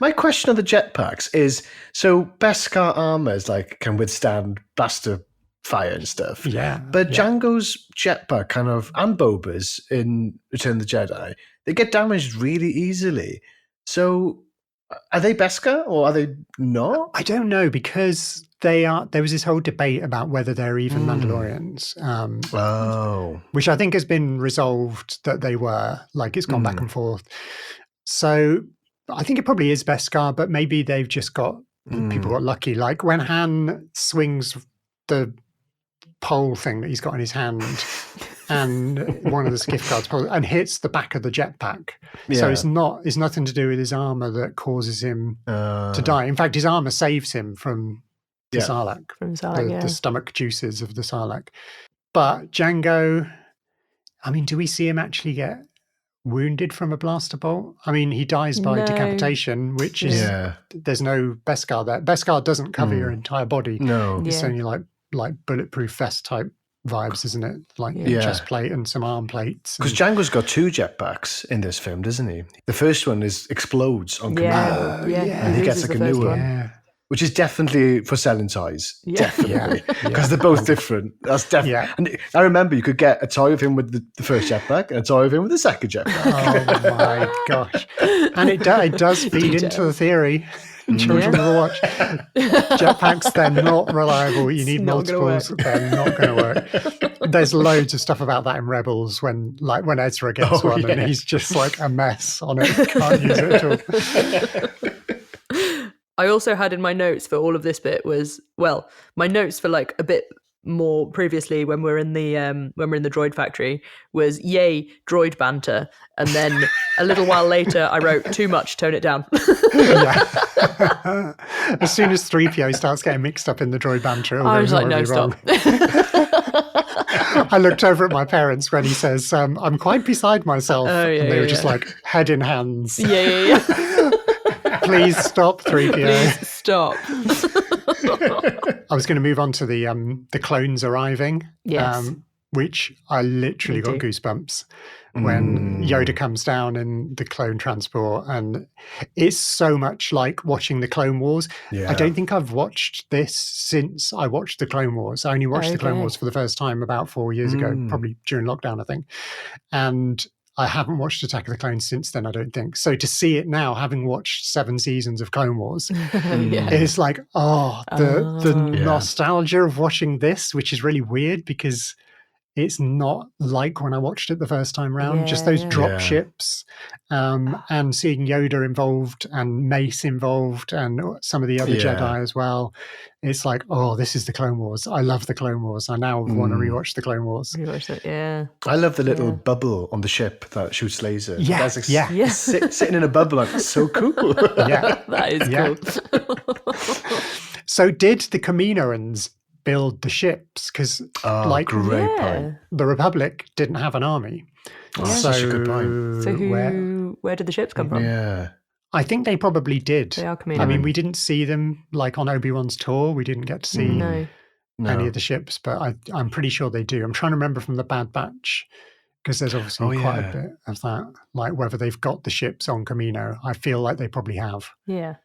My question on the jetpacks is, so Beskar armors can withstand blaster fire and stuff. Yeah. But Jango's jetpack and Boba's in Return of the Jedi, they get damaged really easily. So are they Beskar or are they not? I don't know, because there was this whole debate about whether they're even Mandalorians. Which I think has been resolved that they were. It's gone back and forth. So I think it probably is Beskar, but maybe they've just people got lucky. Like when Han swings the pole thing that he's got in his hand and one of the skiff guards and hits the back of the jetpack. So it's nothing to do with his armor that causes him to die. In fact, his armor saves him from the Sarlacc, from Sarlacc, the stomach juices of the Sarlacc. But Jango, I mean, do we see him actually get wounded from a blaster bolt? I mean, he dies by decapitation, which is there's no Beskar there. Beskar doesn't cover your entire body. No, it's only like bulletproof vest type vibes, isn't it? Chest plate and some arm plates. Because Django's got 2 jetpacks in this film, doesn't he? The first one explodes on Kamino, and he gets a new one. Which is definitely for selling toys. Definitely. Because they're both different. That's definitely. And I remember you could get a toy of him with the first jetpack and a toy of him with the second jetpack. Oh my gosh. And it does feed into the theory. Children will watch. Jetpacks, they're not reliable. You need multiples. They're not going to work. There's loads of stuff about that in Rebels when Ezra gets one and he's just like a mess on it. Can't use it at all. I also had in my notes for all of this bit my notes for a bit more previously when we're in the droid factory was yay droid banter, and then a little while later I wrote too much, tone it down. As soon as 3PO starts getting mixed up in the droid banter, I was like, no, stop. I looked over at my parents when he says, I'm quite beside myself. And they were just head in hands. Yeah. Please stop, 3PO. Please stop. I was going to move on to the clones arriving, which I literally got goosebumps when Yoda comes down in the clone transport, and it's so much like watching the Clone Wars. I don't think I've watched this since I watched the Clone Wars. I only watched the Clone Wars for the first time about 4 years ago, probably during lockdown, I think. And I haven't watched Attack of the Clones since then, I don't think. So to see it now, having watched 7 seasons of Clone Wars, it's like, the nostalgia of watching this, which is really weird because it's not like when I watched it the first time round. Just those drop ships and seeing Yoda involved and Mace involved and some of the other Jedi as well. It's like, this is the Clone Wars. I love the Clone Wars. I now want to rewatch the Clone Wars. I love the little bubble on the ship that shoots laser. Sitting in a bubble, it's so cool. That is cool. So did the Kaminoans build the ships? Because great point. The Republic didn't have an army. That's such a good point. So where did the ships come from? I think they probably did. They are Kaminoan. I mean, we didn't see them on Obi-Wan's tour. We didn't get to see any of the ships, but I'm pretty sure they do. I'm trying to remember from the Bad Batch, because there's obviously quite a bit of that, whether they've got the ships on Kamino. I feel like they probably have. Yeah.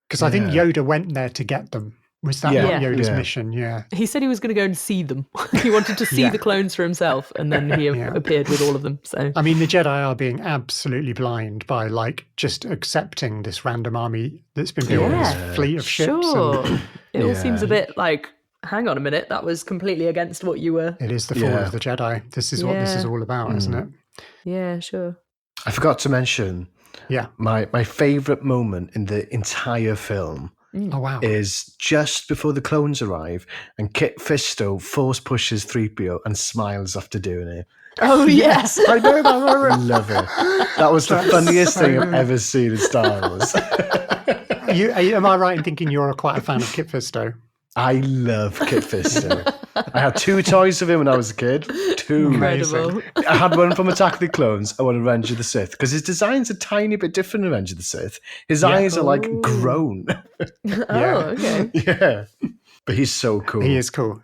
Because I think Yoda went there to get them. Was that not Yoda's mission? Yeah. He said he was going to go and see them. He wanted to see the clones for himself, and then he appeared with all of them. So I mean, the Jedi are being absolutely blind by just accepting this random army that's been built, this fleet of ships. Sure. It all seems a bit hang on a minute, that was completely against what you were. It is the fall of the Jedi. This is what this is all about, isn't it? Yeah, sure. I forgot to mention my favourite moment in the entire film is just before the clones arrive and Kit Fisto force pushes 3PO and smiles after doing it. Oh, yes. I know that moment. Love it. That was the funniest thing I've ever seen in Star Wars. Am I right in thinking you're quite a fan of Kit Fisto? I love Kit Fisto. I had 2 toys of him when I was a kid. 2. Incredible. I had one from Attack of the Clones and one Revenge of the Sith, because his design's a tiny bit different in Revenge of the Sith. His eyes are like grown. Okay. Yeah. But he's so cool. He is cool.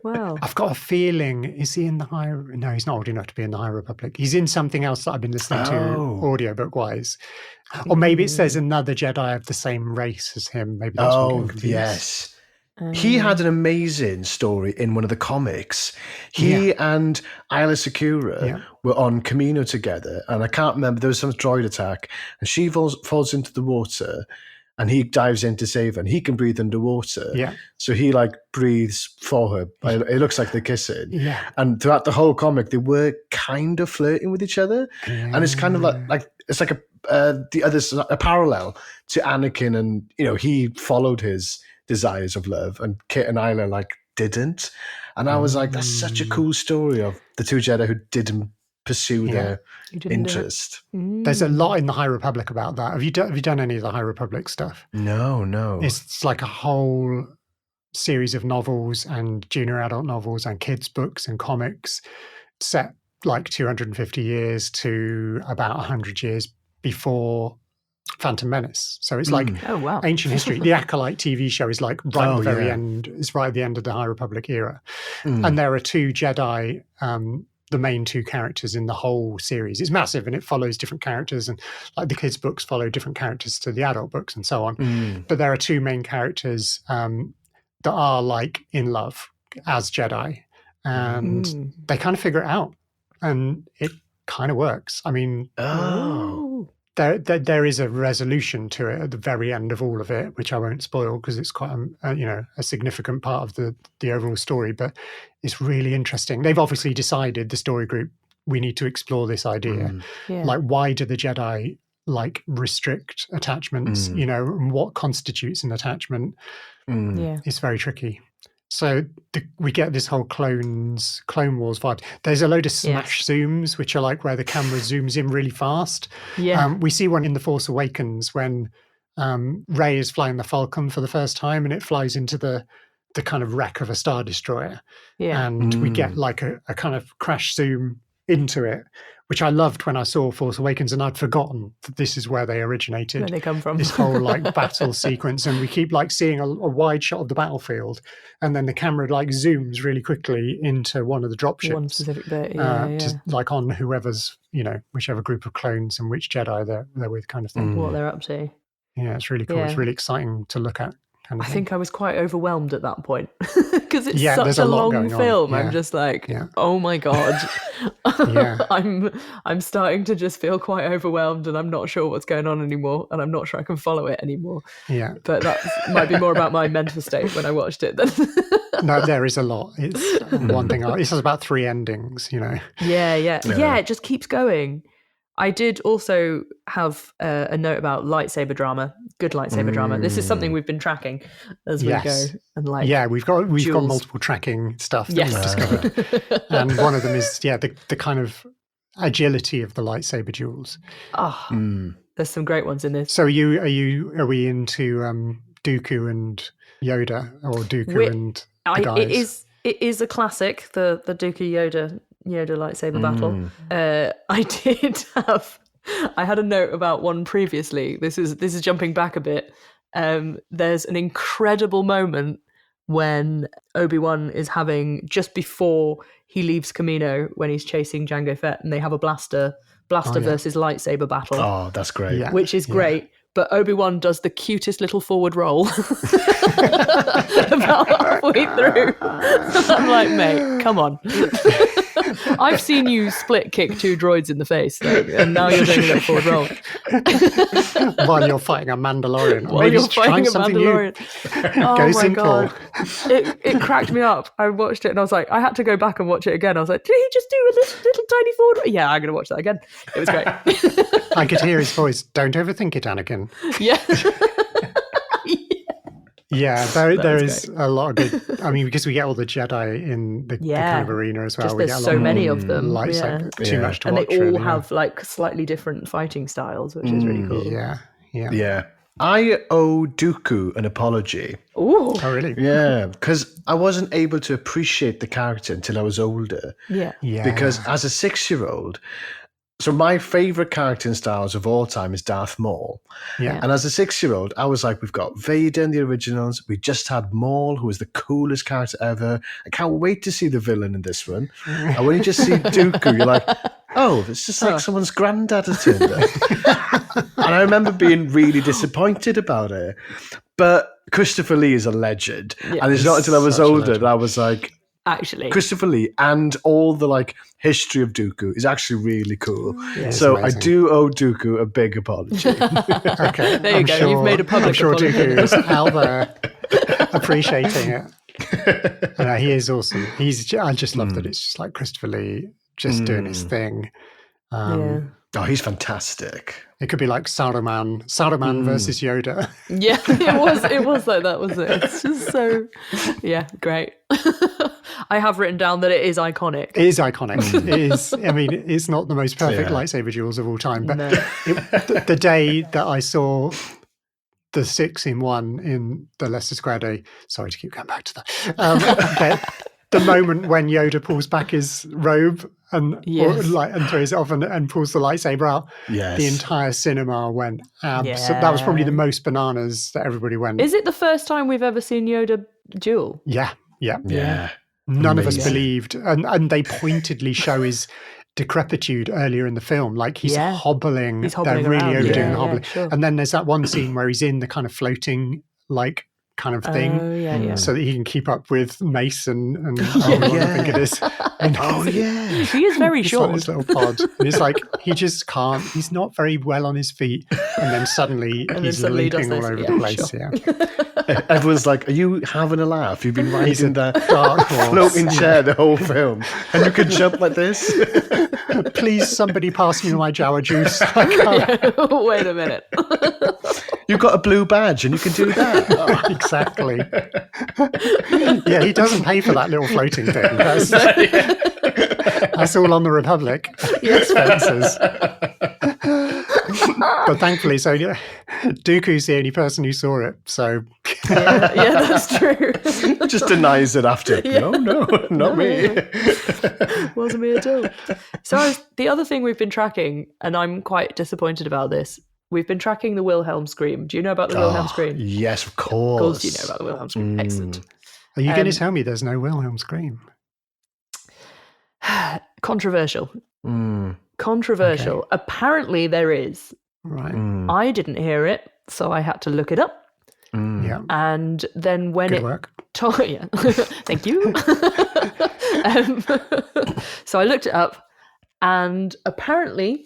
Wow. I've got a feeling, is he in the High... No, he's not old enough to be in the High Republic. He's in something else that I've been listening to audiobook-wise. Or maybe it says another Jedi of the same race as him. Maybe that's what I'm getting confused. Yes. He had an amazing story in one of the comics. He and Isla Secura were on Camino together, and I can't remember, there was some droid attack, and she falls into the water, and he dives in to save her, and he can breathe underwater. Yeah. So he like breathes for her. It looks like they're kissing. Yeah. And throughout the whole comic, they were kind of flirting with each other. And it's kind of like it's like a parallel to Anakin, and he followed his desires of love, and Kit and Isla like didn't. And I was like, that's such a cool story of the 2 Jedi who didn't pursue their interest. There's a lot in the High Republic about that. Have you done any of the High Republic stuff? No. It's like a whole series of novels and junior adult novels and kids' books and comics set like 250 years to about 100 years before Phantom Menace. So it's like ancient history. The Acolyte TV show is like right at the very end. It's right at the end of the High Republic era. And there are 2 Jedi, the main 2 characters in the whole series. It's massive, and it follows different characters, and like the kids' books follow different characters to the adult books and so on. But there are 2 main characters that are like in love as Jedi, and they kind of figure it out, and it kind of works. I mean, there is a resolution to it at the very end of all of it, which I won't spoil because it's quite a significant part of the overall story. But it's really interesting. They've obviously decided, the story group, we need to explore this idea. Like, why do the Jedi like restrict attachments? And what constitutes an attachment? It's very tricky. So we get this whole Clone Wars vibe. There's a load of smash zooms, which are like where the camera zooms in really fast. We see one in The Force Awakens when Rey is flying the Falcon for the first time, and it flies into the kind of wreck of a Star Destroyer. And we get like a kind of crash zoom into it, which I loved when I saw Force Awakens, and I'd forgotten that this is where they originated. Where they come from. This whole like battle sequence, and we keep like seeing a wide shot of the battlefield, and then the camera like zooms really quickly into one of the dropships. One specific bit, just like on whoever's, whichever group of clones and which Jedi they're with, kind of thing. What they're up to. Yeah, it's really cool. It's really exciting to look at. Kind of I think I was quite overwhelmed at that point because it's such a long film. I'm just like, oh my god, I'm starting to just feel quite overwhelmed, and I'm not sure what's going on anymore, and I'm not sure I can follow it anymore. But that might be more about my mental state when I watched it than. No, there is a lot. It's one thing. This has about 3 endings. Yeah. It just keeps going. I did also have a note about lightsaber drama, good lightsaber drama. This is something we've been tracking as we go. And we've got multiple tracking stuff that we've discovered, and one of them is the kind of agility of the lightsaber duels. There's some great ones in this. So are we into Dooku and Yoda, or Dooku and the guys? It is a classic, the Dooku Yoda lightsaber battle. I had a note about one previously. This is jumping back a bit. There's an incredible moment when Obi-Wan is having, just before he leaves Camino, when he's chasing Jango Fett, and they have a blaster versus lightsaber battle. Oh, that's great. Which is great. But Obi-Wan does the cutest little forward roll about halfway through. I'm like, mate, come on. I've seen you split kick 2 droids in the face, and now you're doing a little forward roll. While you're fighting a Mandalorian. While you're fighting a Mandalorian. Oh my God. It cracked me up. I watched it and I was like, I had to go back and watch it again. I was like, did he just do a little tiny forward roll? Yeah, I'm going to watch that again. It was great. I could hear his voice. Don't overthink it, Anakin. Yeah. Yeah, there is a lot of good. I mean, because we get all the Jedi in the kind of arena as well. Just there's so many of them. Too much to and watch. And they all have like slightly different fighting styles, which is really cool. Yeah. Yeah. I owe Dooku an apology. Ooh. Oh, really? Yeah, because I wasn't able to appreciate the character until I was older. Yeah. Because as a 6-year-old, so my favorite character in Star Wars of all time is Darth Maul. Yeah. And as a 6-year-old, I was like, we've got Vader in the originals. We just had Maul, who was the coolest character ever. I can't wait to see the villain in this one. And when you just see Dooku, you're like, oh, it's just like someone's granddad has turned up. And I remember being really disappointed about it. But Christopher Lee is a legend. Yeah. And it's not until I was older that I was like, actually, Christopher Lee and all the like history of Dooku is actually really cool. Yeah, so amazing. I do owe Dooku a big apology. Okay, there you go. You've made a public I'm sure apology. Dooku is out there appreciating it. He is awesome. I just love that it's just like Christopher Lee just doing his thing. Yeah. Oh, he's fantastic. It could be like Saruman versus Yoda. Yeah, it was like that, wasn't it? It's just so, yeah, great. I have written down that it is iconic. It is iconic. It is. I mean, it's not the most perfect lightsaber duels of all time, but the day that I saw the 6-in-1 in the Leicester Square Day, sorry to keep going back to that, the moment when Yoda pulls back his robe and throws it off and pulls the lightsaber out, the entire cinema went that was probably the most bananas that everybody went. Is it the first time we've ever seen Yoda duel? Yeah. Amazing. None of us believed, and they pointedly show his decrepitude earlier in the film, like he's hobbling. He's hobbling They're really around. overdoing the hobbling. Sure. And then there's that one scene where he's in the kind of floating like kind of thing, so that he can keep up with Mace and I think it is. And he is very he's short. on his little pod. And it's like he just can't. He's not very well on his feet, and then suddenly he's leaping all over the place. Sure. Yeah. Everyone's like, are you having a laugh? You've been riding that dark horse. floating chair the whole film, and you could jump like this. Please, somebody pass me my Jawa juice. I can't. Wait a minute. You've got a blue badge, and you can do that. Exactly. Yeah, he doesn't pay for that little floating thing. That's all on the Republic expenses. But thankfully, Dooku's the only person who saw it. So yeah, that's true. Just denies it after. No, not me. Wasn't me at all. So the other thing we've been tracking, and I'm quite disappointed about this, we've been tracking the Wilhelm scream. Do you know about the Wilhelm scream? Yes, of Of course. course you know about the Wilhelm scream. Excellent. Are you going to tell me there's no Wilhelm scream? Controversial. Controversial. Okay. Apparently there is. Right. I didn't hear it, so I had to look it up. Yeah. And then when Good work. Thank you. So I looked it up, and apparently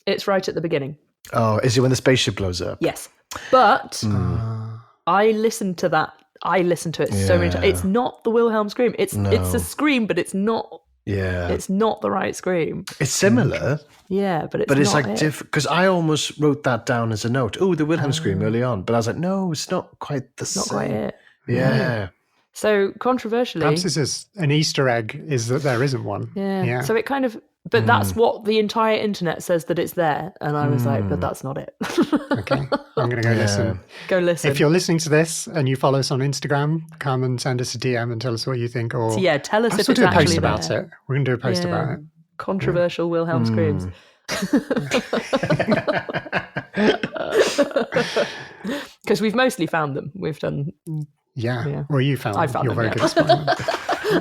it's right at the beginning. Oh, is it when the spaceship blows up? Yes. But I listened to that. I listened to it so many times. It's not the Wilhelm scream. It's a scream, but it's not. Yeah. It's not the right scream. It's similar. Yeah, but it's like not different, because I almost wrote that down as a note. Oh, the Wilhelm scream early on, but I was like, no, it's not quite the same. Not quite it. Yeah. So controversially, Perhaps this is an Easter egg, is that there isn't one. yeah. So it kind of, but that's what the entire internet says that it's there, and I was like, but that's not it. Okay, I'm going to go listen. Go listen. If you're listening to this and you follow us on Instagram, come and send us a DM and tell us what you think. Or So tell us if we'll it's do a post actually about there. it. We're going to do a post about it. Controversial Wilhelm screams. Because we've mostly found them. We've done. Yeah. Well, you found I them. found You're them, very good at spotting them.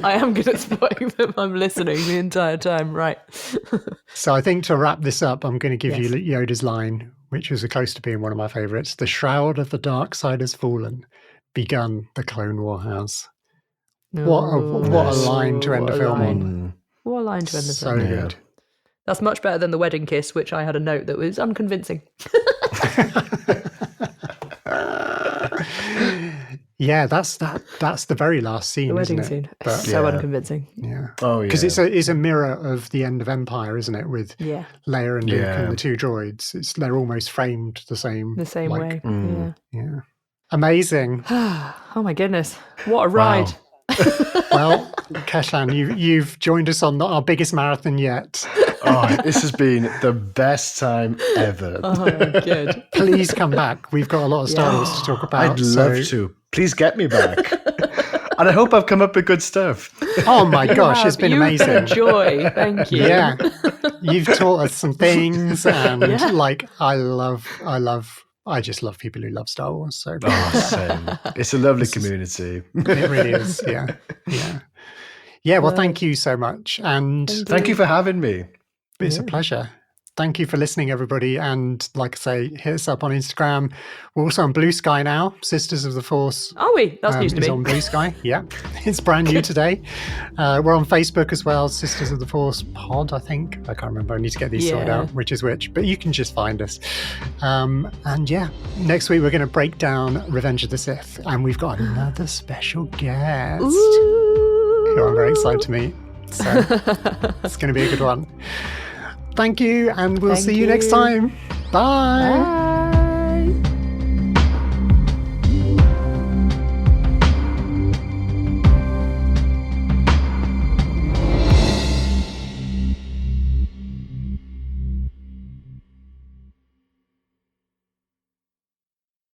I am good at spotting them. I'm listening the entire time. Right. So I think to wrap this up, I'm going to give you Yoda's line, which was close to being one of my favorites. The shroud of the dark side has fallen. Begun the Clone War house. What a line to end a film on. What a line to end the So film. good. That's much better than the wedding kiss, which I had a note that was unconvincing. Yeah, that's the very last scene. The wedding isn't it? scene. But, So unconvincing. yeah. Oh, yeah. Because it's a mirror of the end of Empire, isn't it? With Leia and Luke and the two droids. They're almost framed the same. The same way. Yeah. Amazing. Oh my goodness. What a ride. Well, Keshan, you've joined us on our biggest marathon yet. Oh, this has been the best time ever. Oh, good. Please come back. We've got a lot of Star Wars to talk about. I'd love to. Please get me back. And I hope I've come up with good stuff. Oh my gosh, it's been amazing. You've been a joy. Thank you. Yeah. You've taught us some things, and like I just love people who love Star Wars. So Same. It's a lovely community. It really is. Yeah. Yeah. Well, thank you so much. And thank you for having me. It's a pleasure. Thank you for listening, everybody. And like I say, hit us up on Instagram. We're also on Blue Sky now. Sisters of the Force. Are we? That's news to me. On Blue Sky. Yeah. It's brand new today. We're on Facebook as well. Sisters of the Force Pod, I think. I can't remember. I need to get these sorted out, which is which. But you can just find us. And yeah, next week we're going to break down Revenge of the Sith. And we've got another special guest who I'm very excited to meet. So it's going to be a good one. Thank you, and we'll see you next time. Bye.